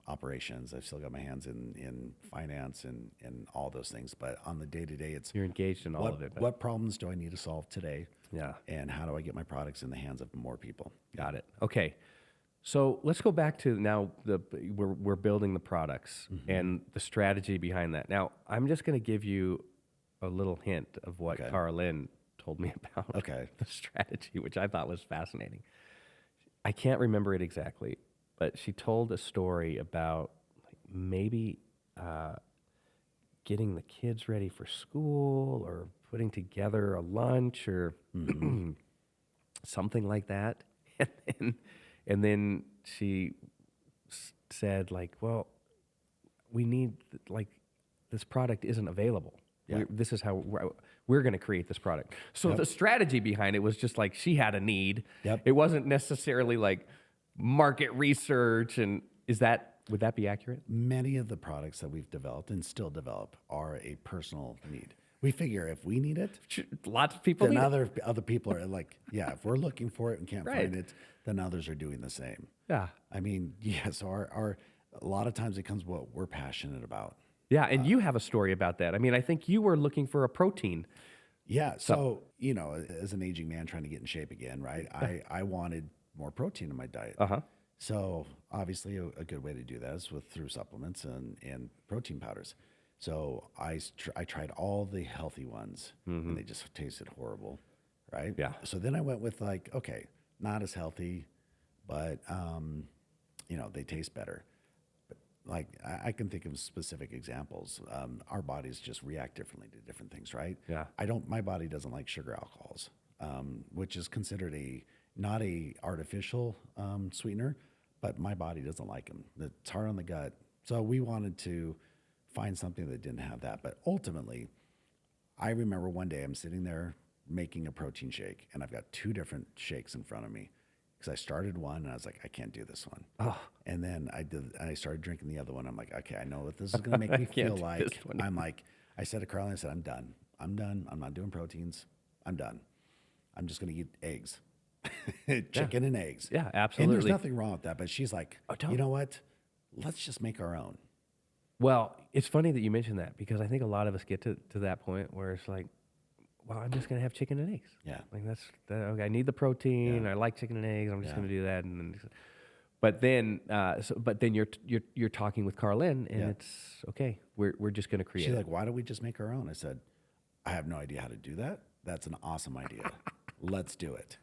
operations. I've still got my hands in finance and all those things. But on the day to day, it's You're engaged in all of it. But what problems do I need to solve today? Yeah. And how do I get my products in the hands of more people? Got it. Okay. So let's go back to now we're building the products and the strategy behind that. Now, I'm just going to give you a little hint of what Okay. Karalynne told me about Okay. the strategy, which I thought was fascinating. I can't remember it exactly, but she told a story about maybe getting the kids ready for school or putting together a lunch or something like that. And then she said, like, well, we need, like, this product isn't available. Yeah. This is how we're going to create this product. So the strategy behind it was just like she had a need. Yep. It wasn't necessarily like market research. And would that be accurate? Many of the products that we've developed and still develop are a personal need. We figure if we need it, Lots of people then need it. other people are like, yeah, if we're looking for it and can't Right. find it, then others are doing the same. Yeah. I mean, yes, our a lot of times it comes what we're passionate about. Yeah. And you have a story about that. I mean, I think you were looking for a protein. Yeah. So, as an aging man trying to get in shape again, right? I wanted more protein in my diet. Uh-huh. So obviously a good way to do that is through supplements and protein powders. So I tried all the healthy ones and they just tasted horrible, right? Yeah. So then I went with like, okay, not as healthy, but they taste better. But like I can think of specific examples. Our bodies just react differently to different things, right? Yeah. My body doesn't like sugar alcohols, which is considered not a artificial sweetener, but my body doesn't like them. It's hard on the gut. So we wanted to find something that didn't have that. But ultimately, I remember one day I'm sitting there making a protein shake, and I've got two different shakes in front of me because I started one and I was like, I can't do this one. Oh. And then I started drinking the other one. I'm like, okay, I know what this is going to make me Can't feel do like. this one. I said to Karalynne, I said, I'm done. I'm not doing proteins. I'm done. I'm just going to eat eggs, chicken and eggs. Yeah, And absolutely. there's nothing wrong with that. But she's like, don't- you know what? Let's just make our own. Well, it's funny that you mentioned that because I think a lot of us get to that point where it's like, well, I'm just going to have chicken and eggs. Yeah. Like okay, I need the protein. Yeah. I like chicken and eggs. I'm just Yeah. going to do that. And then, but then you're talking with Karalynne, and Yeah. it's okay. We're just going to create. She's it. like, why don't we just make our own? I said, I have no idea how to do that. That's an awesome idea. Let's do it.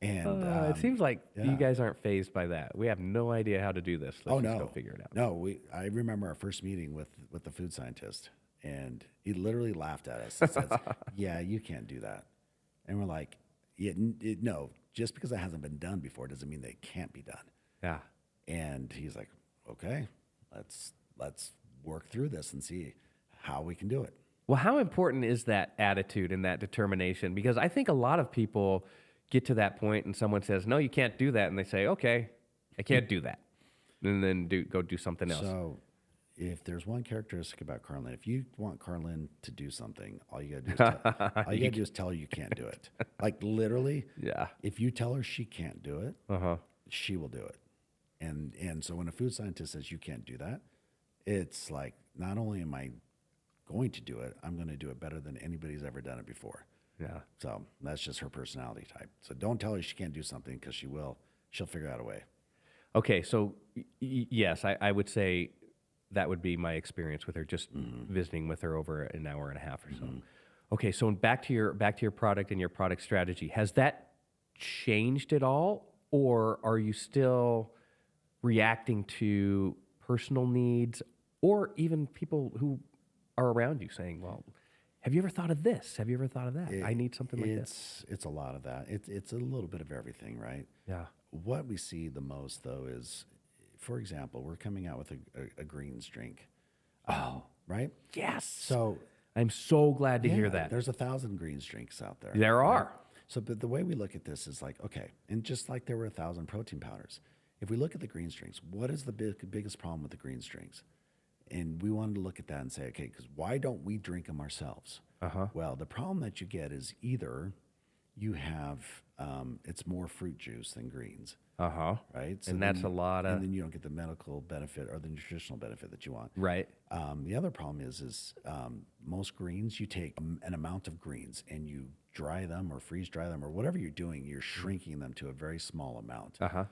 And It seems like yeah. you guys aren't phased by that. We have no idea how to do this. Let's just no, go figure it out. No, I remember our first meeting with the food scientist, and he literally laughed at us and says, "Yeah, you can't do that." And we're like, "Yeah, no. Just because it hasn't been done before doesn't mean that it can't be done." Yeah. And he's like, "Okay, let's work through this and see how we can do it." Well, how important is that attitude and that determination? Because I think a lot of people get to that point and someone says, no, you can't do that. And they say, okay, I can't do that. And then go do something else. So if there's one characteristic about Karalynne, if you want Karalynne to do something, all you gotta do is tell her you can't do it. Like literally, Yeah. if you tell her she can't do it, Uh-huh. she will do it. And so when a food scientist says you can't do that, it's like, not only am I going to do it, I'm going to do it better than anybody's ever done it before. Yeah. So that's just her personality type. So don't tell her she can't do something, because she will. She'll figure out a way. Okay. So yes, I would say that would be my experience with her, just visiting with her over an hour and a half or so. Okay. So back to your product and your product strategy. Has that changed at all, or are you still reacting to personal needs or even people who are around you saying, well, have you ever thought of this? Have you ever thought of that? I need something like this. It's a lot of that. It's a little bit of everything, right? Yeah. What we see the most, though, is, for example, we're coming out with a greens drink. Right? Yes. So I'm so glad to hear yeah, that. There's 1,000 greens drinks out there. There right? are. So, but the way we look at this is like, okay, and just like there were 1,000 protein powders, if we look at the greens drinks, what is the biggest problem with the greens drinks? And we wanted to look at that and say, okay, because why don't we drink them ourselves? Uh-huh. Well, the problem that you get is either you have it's more fruit juice than greens, Uh-huh. right? And that's a lot of- and then you don't get the medical benefit or the nutritional benefit that you want. Right. The other problem is most greens, you take an amount of greens and you dry them or freeze dry them or whatever you're doing, you're shrinking them to a very small amount. Uh-huh.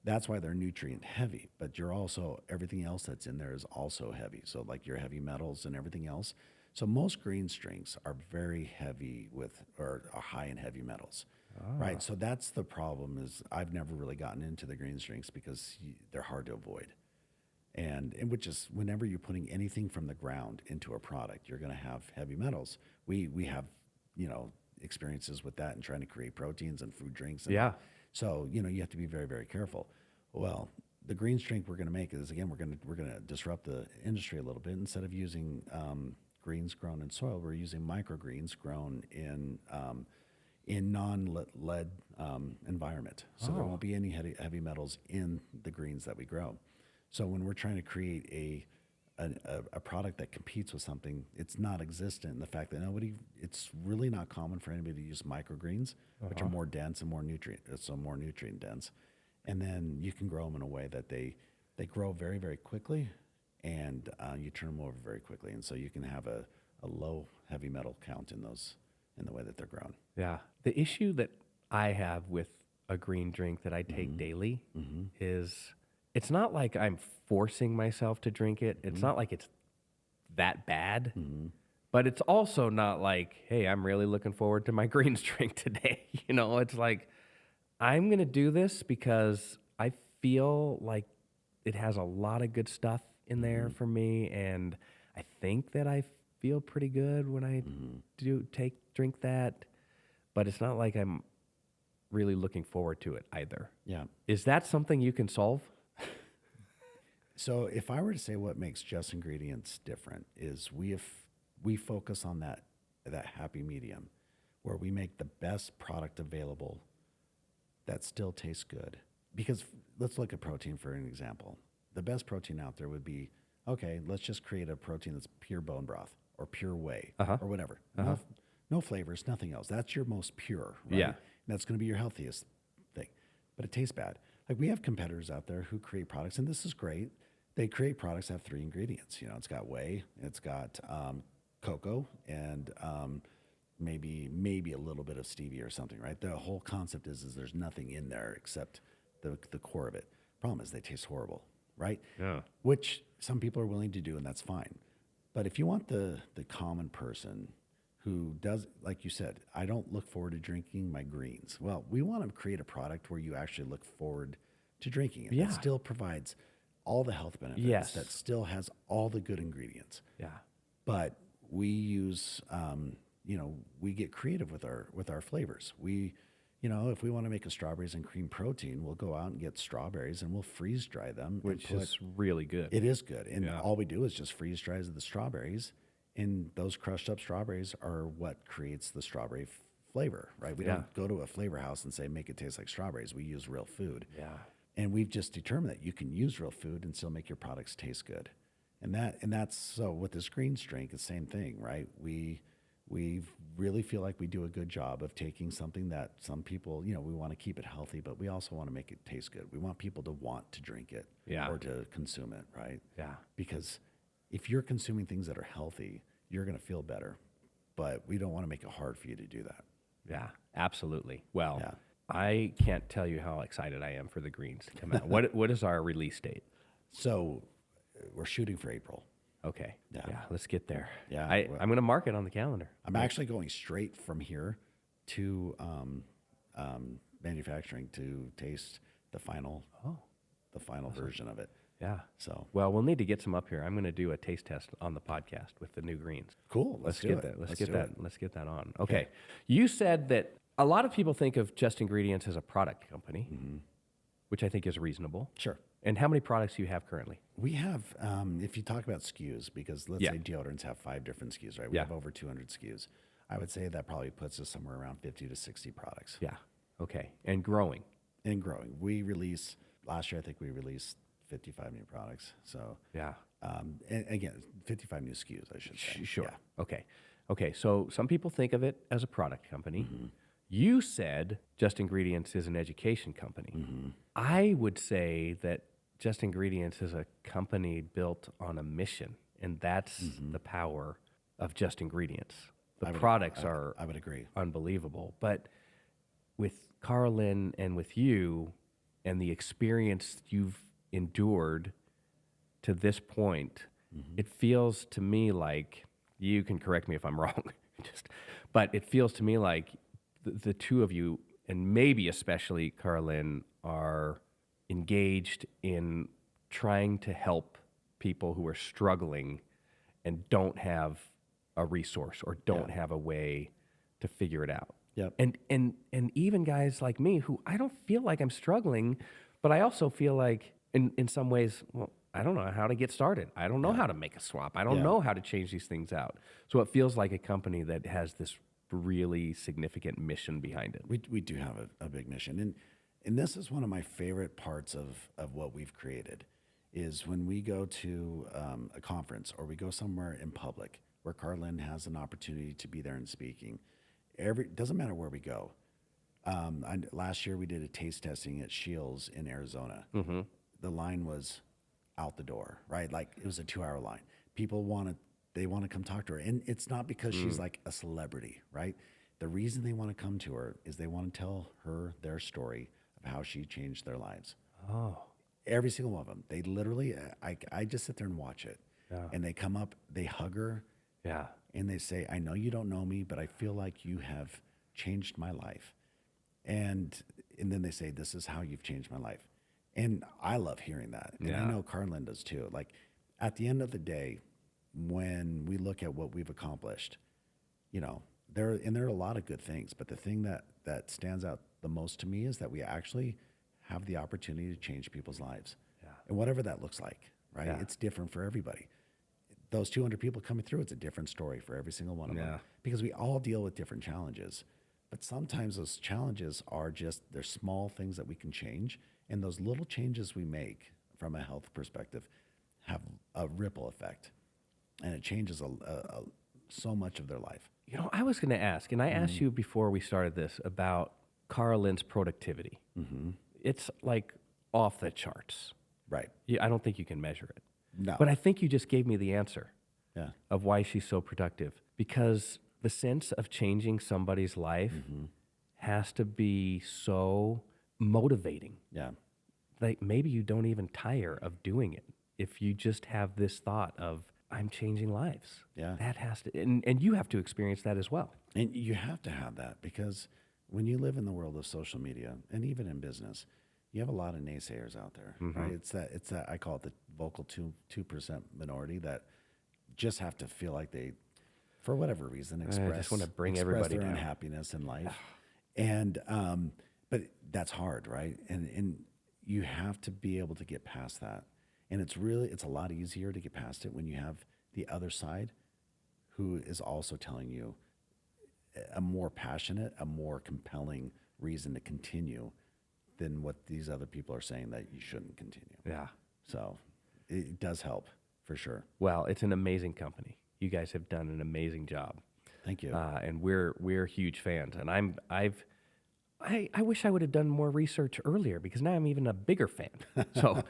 That's why they're nutrient heavy, but you're also, everything else that's in there is also heavy. So like your heavy metals and everything else. So most greens drinks are very heavy or are high in heavy metals, right? So that's the problem, is I've never really gotten into the greens drinks because they're hard to avoid. And which is, whenever you're putting anything from the ground into a product, you're going to have heavy metals. We have, experiences with that and trying to create proteins and food drinks. And Yeah. so, you have to be very, very careful. Well, the greens drink we're going to make is, again, we're going to disrupt the industry a little bit. Instead of using greens grown in soil, we're using microgreens grown in non-lead environment. So there won't be any heavy metals in the greens that we grow. So when we're trying to create a product that competes with something, it's not existent in the fact that it's really not common for anybody to use microgreens, which are more dense and more nutrient dense. And then you can grow them in a way that they grow very, very quickly, and you turn them over very quickly. And so you can have a low heavy metal count in the way that they're grown. Yeah. The issue that I have with a green drink that I take daily is it's not like I'm forcing myself to drink it. It's not like it's that bad, but it's also not like, hey, I'm really looking forward to my greens drink today. It's like, I'm going to do this because I feel like it has a lot of good stuff in there for me. And I think that I feel pretty good when I drink that, but it's not like I'm really looking forward to it either. Yeah. Is that something you can solve? So if I were to say what makes Just Ingredients different is we focus on that happy medium where we make the best product available that still tastes good. Because let's look at protein for an example. The best protein out there would be, okay, let's just create a protein that's pure bone broth or pure whey or whatever. No flavors, nothing else. That's your most pure, right? Yeah. And that's going to be your healthiest thing. But it tastes bad. Like we have competitors out there who create products, and this is great. They create products that have 3 ingredients. You know, it's got whey, it's got cocoa, and maybe a little bit of stevia or something, right? The whole concept is there's nothing in there except the core of it. Problem is they taste horrible, right? Yeah. Which some people are willing to do, and that's fine. But if you want the common person who does, like you said, I don't look forward to drinking my greens. Well, we want to create a product where you actually look forward to drinking it. Yeah. That still provides all the health benefits. Yes. That still has all the good ingredients. Yeah. But we use, we get creative with our flavors. If we want to make a strawberries and cream protein, we'll go out and get strawberries and we'll freeze dry them. Which is really good. It is good. And Yeah. all we do is just freeze dry the strawberries. And those crushed up strawberries are what creates the strawberry flavor, right? We don't go to a flavor house and say, make it taste like strawberries. We use real food. Yeah. And we've just determined that you can use real food and still make your products taste good. And that's so with this greens drink, the same thing, right? We really feel like we do a good job of taking something that some people, we want to keep it healthy, but we also want to make it taste good. We want people to want to drink it or to consume it, right? Yeah. Because if you're consuming things that are healthy, you're going to feel better. But we don't want to make it hard for you to do that. Yeah, absolutely. Well, Yeah. I can't tell you how excited I am for the greens to come out. What is our release date? So we're shooting for April. Okay. Yeah. Let's get there. Yeah. I'm going to mark it on the calendar. I'm actually going straight from here to manufacturing to taste the final version of it. Yeah. So Well, we'll need to get some up here. I'm going to do a taste test on the podcast with the new greens. cool. Let's do get it. that. Let's do get that. it. Let's get that on. Okay. You said that a lot of people think of Just Ingredients as a product company, which I think is reasonable. Sure. And how many products do you have currently? We have, if you talk about SKUs, because let's say deodorants have 5 different SKUs, right? We have over 200 SKUs. I would say that probably puts us somewhere around 50 to 60 products. Yeah. Okay. And growing. And growing. Last year, I think we released 55 new products. So, Yeah. and again, 55 new SKUs, I should say. Sure. Yeah. Okay. Okay. So some people think of it as a product company. You said Just Ingredients is an education company. I would say that Just Ingredients is a company built on a mission, and that's the power of Just Ingredients. The products are I would agree. unbelievable. But with Karalynne and with you and the experience you've endured to this point, it feels to me like, you can correct me if I'm wrong, but it feels to me like the two of you, and maybe especially Karalynne, are engaged in trying to help people who are struggling and don't have a resource or don't have a way to figure it out. Yep. And even guys like me who I don't feel like I'm struggling, but I also feel like in some ways, well, I don't know how to get started. I don't know how to make a swap. I don't know how to change these things out. So it feels like a company that has this really significant mission behind it. We do have a big mission. And this is one of my favorite parts of what we've created is when we go to a conference or we go somewhere in public where Karalynne has an opportunity to be there and speaking. Doesn't matter where we go. Last year we did a taste testing at Shields in Arizona. The line was out the door, right? Like it was a 2-hour line. People want to come talk to her. And it's not because she's like a celebrity, right? The reason they want to come to her is they want to tell her their story of how she changed their lives. Oh. Every single one of them. They literally, I just sit there and watch it. Yeah. And they come up, they hug her, Yeah. and they say, I know you don't know me, but I feel like you have changed my life. And then they say, this is how you've changed my life. And I love hearing that. And I know Karalynne does too. Like at the end of the day, when we look at what we've accomplished, there are a lot of good things, but the thing that stands out the most to me is that we actually have the opportunity to change people's lives. Yeah. And whatever that looks like, right? Yeah. It's different for everybody. Those 200 people coming through, it's a different story for every single one of them because we all deal with different challenges. But sometimes those challenges are they're small things that we can change. And those little changes we make from a health perspective have a ripple effect. And it changes so much of their life. I was going to ask, and I asked you before we started this about Karalynne's productivity. It's like off the charts. Right. I don't think you can measure it. No. But I think you just gave me the answer Yeah. of why she's so productive. Because the sense of changing somebody's life has to be so motivating. Yeah. Like maybe you don't even tire of doing it if you just have this thought of, I'm changing lives. Yeah. That has to, and you have to experience that as well. And you have to have that because when you live in the world of social media and even in business, you have a lot of naysayers out there, right? It's that I call it the vocal 2% minority that just have to feel like they, for whatever reason, express wanna bring express everybody their down. unhappiness in life. And but that's hard, right? And you have to be able to get past that. And it's a lot easier to get past it when you have the other side who is also telling you a more passionate, a more compelling reason to continue than what these other people are saying that you shouldn't continue. Yeah. So it does help for sure. Well, it's an amazing company. You guys have done an amazing job. Thank you. And we're huge fans. And I wish I would have done more research earlier because now I'm even a bigger fan. So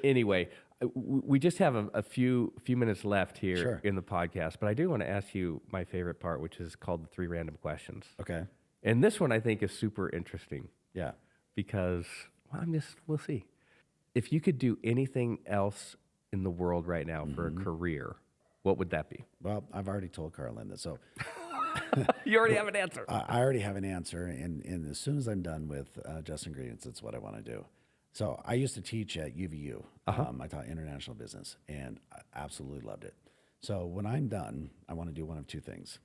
anyway, we just have a few minutes left here Sure. in the podcast, but I do want to ask you my favorite part, which is called the 3 random questions. Okay. And this one I think is super interesting Yeah. because we'll see. If you could do anything else in the world right now for a career, what would that be? Well, I've already told Karalynne this, so You already have an answer. I already have an answer. And as soon as I'm done with Just Ingredients, it's what I want to do. So I used to teach at UVU. I taught international business, and I absolutely loved it. So when I'm done, I want to do one of two things.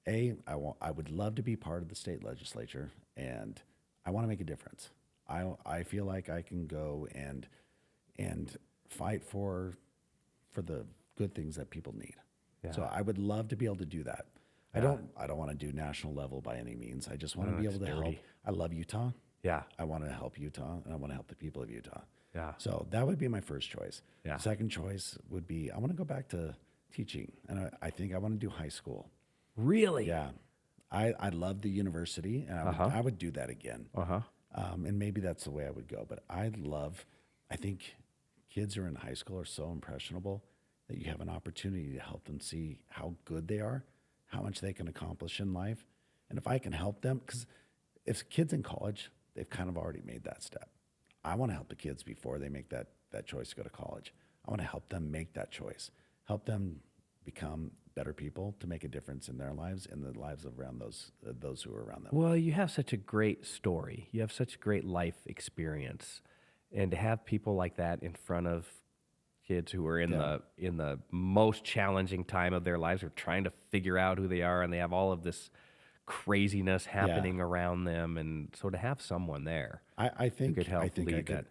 I would love to be part of the state legislature, and I want to make a difference. I feel like I can go and fight for the good things that people need. Yeah. So I would love to be able to do that. I don't want to do national level by any means. I just want to be able to help. I love Utah. Yeah. I want to help Utah, and I want to help the people of Utah. Yeah. So that would be my first choice. Yeah. Second choice would be I want to go back to teaching, and I think I want to do high school. Really? Yeah. I love the university, and I would do that again. And maybe that's the way I would go. But I think kids who are in high school are so impressionable that you have an opportunity to help them see how good they are, how much they can accomplish in life. And if I can help them, because if kids in college, they've kind of already made that step. I want to help the kids before they make that choice to go to college. I want to help them make that choice, help them become better people to make a difference in their lives and the lives of around those who are around them. Well, you have such a great story. You have such great life experience. And to have people like that in front of kids who are in the most challenging time of their lives, are trying to figure out who they are, and they have all of this craziness happening around them, and so to have someone there, I think could help I think I lead could. that.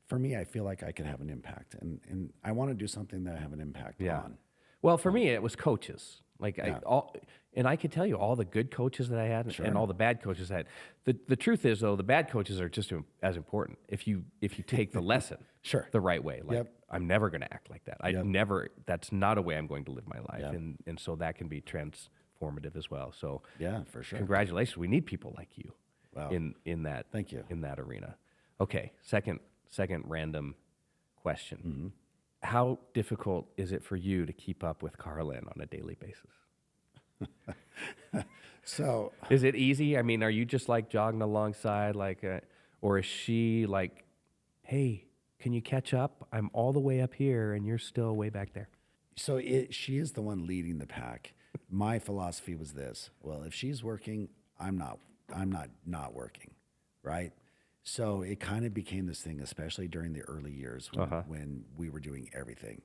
For me, I feel like I could have an impact, and I want to do something that I have an impact on. Well, for me, it was coaches. Like and I could tell you all the good coaches that I had and all the bad coaches I had. The truth is, though, the bad coaches are just as important if you take the lesson the right way. Like I'm never going to act like that. That's not a way I'm going to live my life, and so that can be transformative as well. So Yeah, for sure. congratulations. We need people like you Wow. in that. Thank you. In that arena. Okay, second random question. Mm-hmm. How difficult is it for you to keep up with Karalynne on a daily basis? So Is it easy? I mean, are you just like jogging alongside, or is she like, hey, can you catch up? I'm all the way up here and you're still way back there. she is the one leading the pack. My philosophy was this: well, if she's working, I'm not working, right? So it kind of became this thing, especially during the early years when we were doing everything.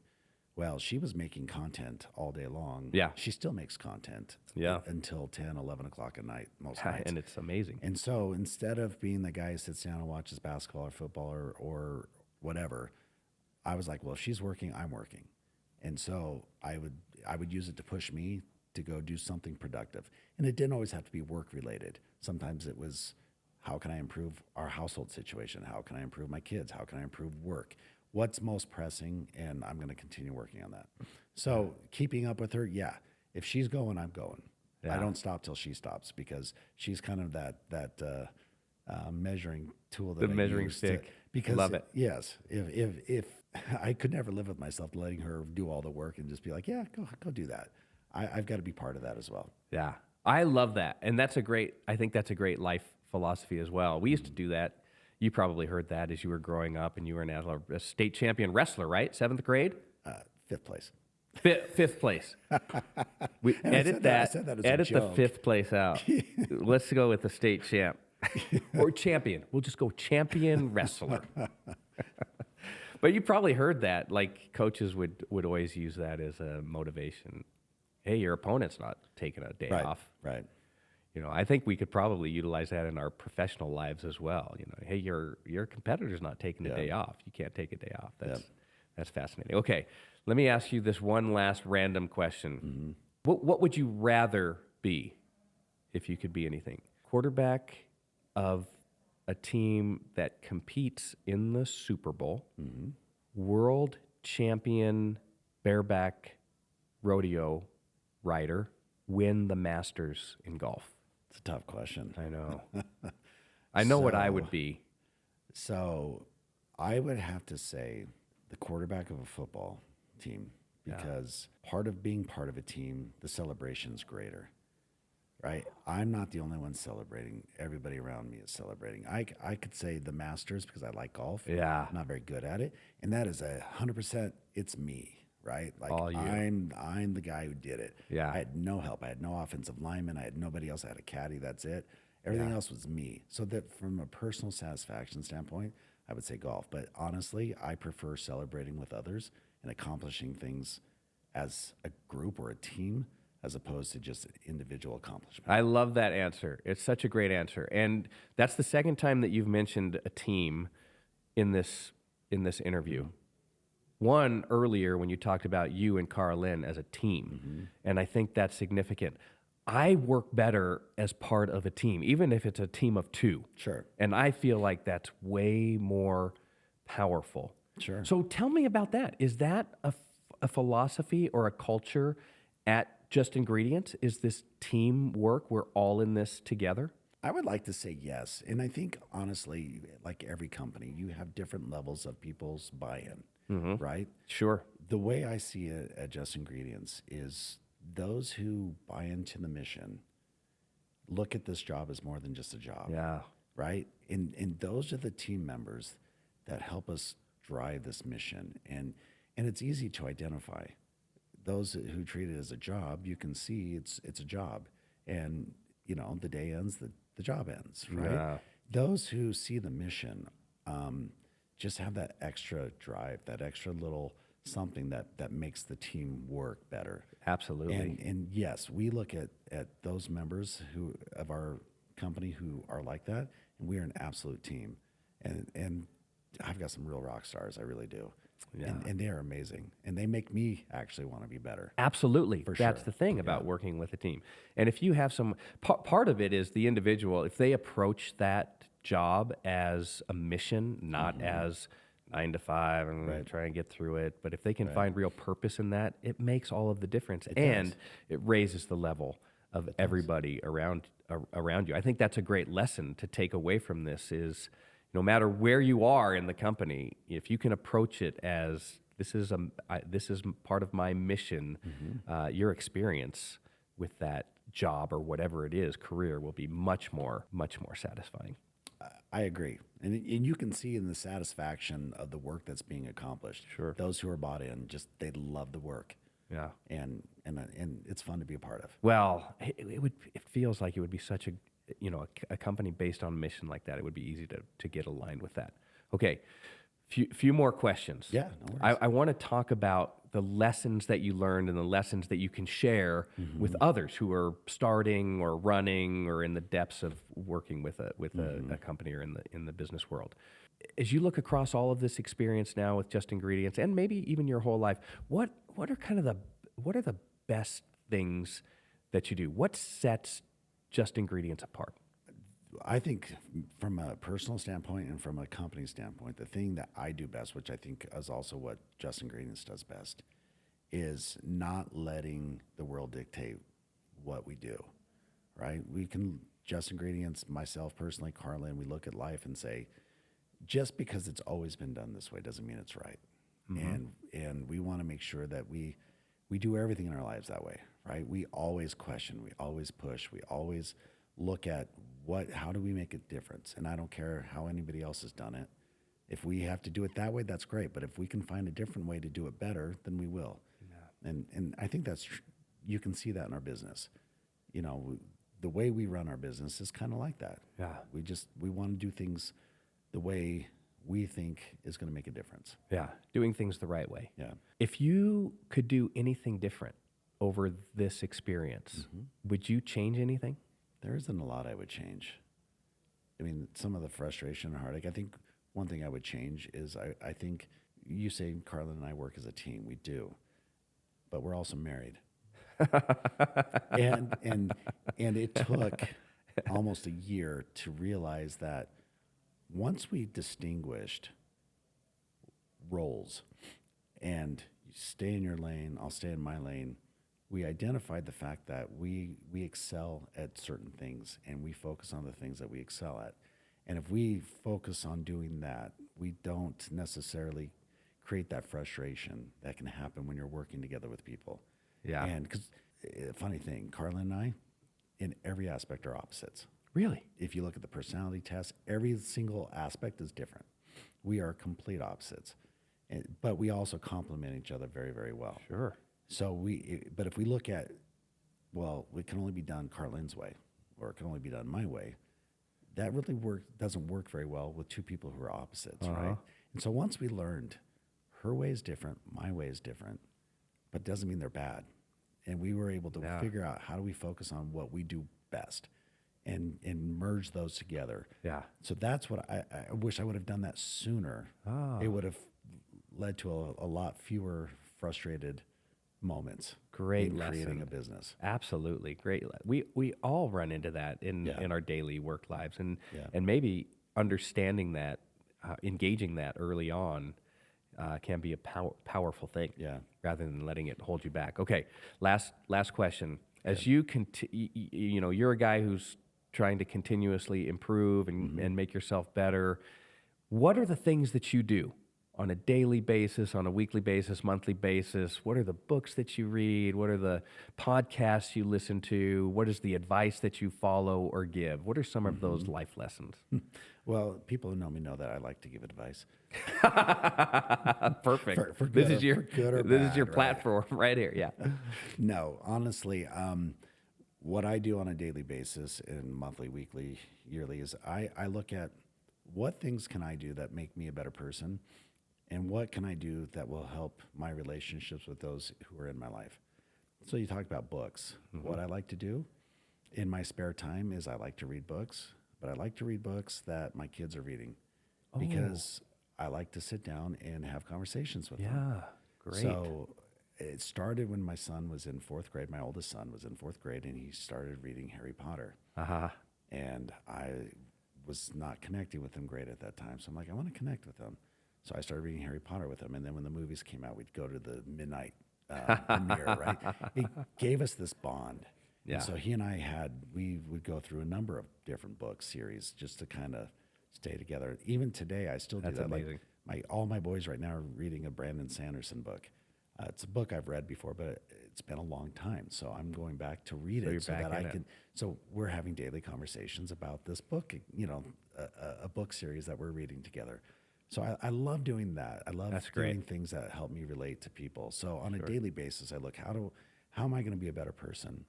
Well, she was making content all day long. Yeah. She still makes content until 10, 11 o'clock at night most nights. And it's amazing. And so instead of being the guy who sits down and watches basketball or football or whatever, I was like, well, if she's working, I'm working. And so I would use it to push me to go do something productive. And it didn't always have to be work related. Sometimes it was, how can I improve our household situation? How can I improve my kids? How can I improve work? What's most pressing? And I'm going to continue working on that. So keeping up with her, if she's going, I'm going. I Yeah. don't stop till she stops because she's kind of that measuring tool that The I measuring use stick. because Love it. yes, if I could never live with myself letting her do all the work and just be like, yeah, go do that. I've got to be part of that as well. Yeah. I love that. And I think that's a great life philosophy as well. We used to do that. You probably heard that as you were growing up and you were a state champion wrestler, right? 7th grade? Fifth place. Fifth place. We And edit that. I said that as a Edit the joke. 5th place out. Let's go with the state champ or champion. We'll just go champion wrestler. But you probably heard that. Like coaches would always use that as a motivation. Hey, your opponent's not taking a day Right. off. Right. You know, I think we could probably utilize that in our professional lives as well. You know, hey, your competitor's not taking a day off. You can't take a day off. That's fascinating. Okay, let me ask you this one last random question. What would you rather be if you could be anything? Quarterback of a team that competes in the Super Bowl, world champion bareback rodeo rider, win the Masters in golf? It's a tough question. I know. I know what I So- would be. So I would have to say the quarterback of a football team because part of being part of a team, the celebration's greater, right? I'm not the only one celebrating. Everybody around me is celebrating. I could say the Masters because I like golf. Yeah. I'm not very good at it. And that is 100%, it's me, right? Like All you. I'm the guy who did it. Yeah. I had no help. I had no offensive lineman. I had nobody else. I had a caddy. That's it. Everything else was me. So that from a personal satisfaction standpoint, I would say golf. But honestly, I prefer celebrating with others and accomplishing things as a group or a team as opposed to just an individual accomplishment. I love that answer. It's such a great answer. And that's the second time that you've mentioned a team in this interview. One earlier when you talked about you and Karalynne as a team. And I think that's significant. I work better as part of a team, even if it's a team of two. Sure. And I feel like that's way more powerful. Sure. So tell me about that. Is that a philosophy or a culture at Just Ingredients? Is this teamwork? We're all in this together? I would like to say yes. And I think, honestly, like every company, you have different levels of people's buy in, right? Sure. The way I see it at Just Ingredients is those who buy into the mission look at this job as more than just a job. Yeah. Right? And those are the team members that help us drive this mission. And it's easy to identify. Those who treat it as a job, you can see it's a job. And, you know, the day ends, the job ends, right? Yeah. Those who see the mission just have that extra drive, that extra little something that makes the team work better. Absolutely. And yes, we look at those members who of our company who are like that, and we are an absolute team. And I've got some real rock stars, I really do. Yeah. And they are amazing, and they make me actually want to be better. Absolutely. That's sure. the thing about working with a team. And if you have some, part of it is the individual, if they approach that job as a mission, not as 9 to 5 and try and get through it, but if they can find real purpose in that, it makes all of the difference. And it raises the level of everybody around you. I think that's a great lesson to take away from this is no matter where you are in the company, if you can approach it as this is part of my mission, your experience with that job or whatever it is, career will be much more satisfying. I agree, and you can see in the satisfaction of the work that's being accomplished. Sure. Those who are bought in, just they love the work. Yeah. And it's fun to be a part of. Well, it feels like it would be such a company based on mission like that. It would be easy to get aligned with that. Okay. Few more questions. Yeah, no worries. I want to talk about the lessons that you learned and the lessons that you can share with others who are starting or running or in the depths of working with a company or in the business world. As you look across all of this experience now with Just Ingredients and maybe even your whole life, what are the best things that you do? What sets Just Ingredients apart? I think from a personal standpoint and from a company standpoint, the thing that I do best, which I think is also what Just Ingredients does best, is not letting the world dictate what we do, right? We can, Just Ingredients, myself personally, Karalynne, we look at life and say, just because it's always been done this way doesn't mean it's right. And we want to make sure that we do everything in our lives that way, right? We always question, we always push, we always look at how do we make a difference? And I don't care how anybody else has done it. If we have to do it that way, that's great. But if we can find a different way to do it better, then we will. Yeah. And I think you can see that in our business. You know, the way we run our business is kind of like that. Yeah. We want to do things the way we think is going to make a difference. Yeah. Doing things the right way. Yeah. If you could do anything different over this experience, would you change anything? There isn't a lot I would change. I mean, some of the frustration and heartache, I think one thing I would change is I think you say Karalynne and I work as a team. We do. But we're also married. and it took almost a year to realize that once we distinguished roles and you stay in your lane, I'll stay in my lane, we identified the fact that we excel at certain things and we focus on the things that we excel at. And if we focus on doing that, we don't necessarily create that frustration that can happen when you're working together with people. Yeah. And because, funny thing, Karalynne and I, in every aspect, are opposites. Really? If you look at the personality test, every single aspect is different. We are complete opposites. But we also complement each other very, very well. Sure. So but if we look at, well, it can only be done Karalynne's way, or it can only be done my way, that really doesn't work very well with two people who are opposites, right? And so once we learned her way is different, my way is different, but doesn't mean they're bad. And we were able to figure out how do we focus on what we do best and merge those together. Yeah. So that's what I wish I would have done that sooner. It would have led to a lot fewer frustrated moments. Great in lesson. Creating a business. Absolutely. Great. We all run into that in our daily work lives, and maybe understanding that, engaging that early on can be a powerful thing. Yeah. Rather than letting it hold you back. Okay. Last question. As you you're a guy who's trying to continuously improve and make yourself better. What are the things that you do on a daily basis, on a weekly basis, monthly basis? What are the books that you read? What are the podcasts you listen to? What is the advice that you follow or give? What are some of those life lessons? Well, people who know me know that I like to give advice. Perfect. For This good is your bad, platform right here. Yeah. No, honestly, what I do on a daily basis, in monthly, weekly, yearly, is I look at what things can I do that make me a better person, and what can I do that will help my relationships with those who are in my life. So you talk about books. What I like to do in my spare time is I like to read books, but I like to read books that my kids are reading because I like to sit down and have conversations with them. Yeah. Great. So it started when my son was in fourth grade. My oldest son was in fourth grade, and he started reading Harry Potter. And I was not connecting with him great at that time. So I'm like, I want to connect with him. So I started reading Harry Potter with him. And then when the movies came out, we'd go to the midnight premiere, right? It gave us this bond. Yeah. And so he and we would go through a number of different book series just to kind of stay together. Even today, I still do That's that. amazing. Like all my boys right now are reading a Brandon Sanderson book. It's a book I've read before, but it's been a long time. So I'm going back to read it so that I can. So we're having daily conversations about this book, a book series that we're reading together. So I love doing that. I love doing things that help me relate to people. So on a daily basis, I look, how am I going to be a better person?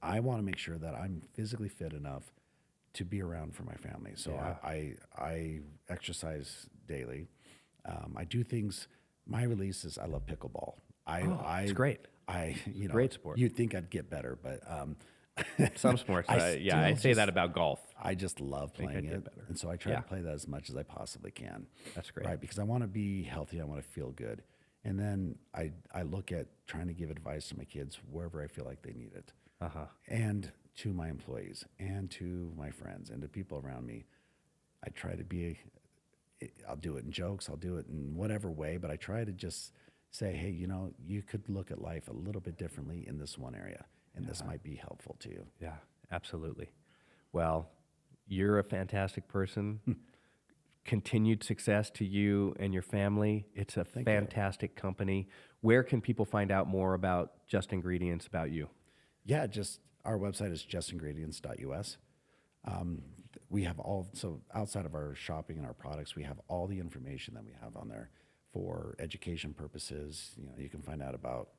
I want to make sure that I'm physically fit enough to be around for my family. So I exercise daily. I do things. My release is I love pickleball. It's great. Great sport. You'd think I'd get better, but some sports. I say that about golf. I just love playing it, and so I try to play that as much as I possibly can. That's great, right? Because I want to be healthy. I want to feel good, and then I look at trying to give advice to my kids wherever I feel like they need it, and to my employees, and to my friends, and to people around me. I try to be. I'll do it in jokes. I'll do it in whatever way, but I try to just say, hey, you could look at life a little bit differently in this one area. and this might be helpful to you. Yeah, absolutely. Well, you're a fantastic person. Continued success to you and your family. It's a fantastic company. Where can people find out more about Just Ingredients, about you? Yeah, just our website is justingredients.us. We have so outside of our shopping and our products, we have all the information that we have on there for education purposes. You can find out about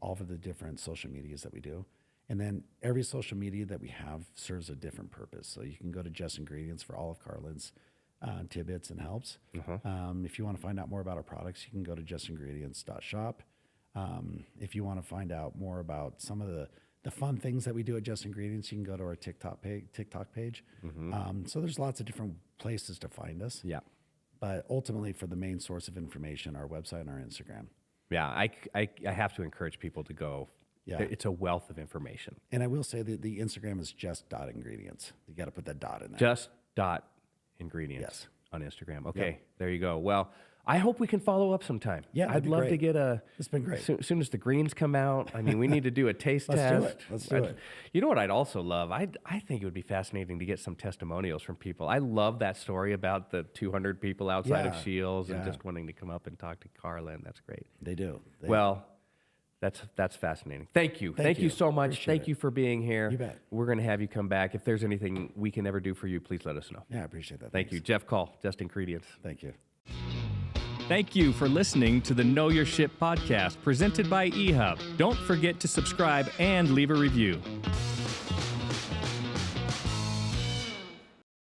all of the different social medias that we do. And then every social media that we have serves a different purpose. So you can go to Just Ingredients for all of Karalynne's tidbits and helps. If you want to find out more about our products, you can go to justingredients.shop. If you want to find out more about some of the fun things that we do at Just Ingredients, you can go to our TikTok page. So there's lots of different places to find us. Yeah. But ultimately, for the main source of information, our website and our Instagram. Yeah, I have to encourage people to go. Yeah. It's a wealth of information. And I will say that the Instagram is just.ingredients. You got to put that dot in there. Just .ingredients on Instagram. Okay, there you go. Well, I hope we can follow up sometime. Yeah, I'd love to get It's been great. As soon as the greens come out, I mean, we need to do a taste test. Let's do it. You know what I'd also love? I think it would be fascinating to get some testimonials from people. I love that story about the 200 people outside of Shields and just wanting to come up and talk to Karalynne. That's great. They do. Well, that's fascinating. Thank you. Thank you so much. Appreciate Thank you for being here. You bet. We're going to have you come back. If there's anything we can ever do for you, please let us know. Yeah, I appreciate that. Thank you. Jeff Call, Just Ingredients. Thank you. Thank you for listening to the Know Your Ship podcast presented by eHub. Don't forget to subscribe and leave a review.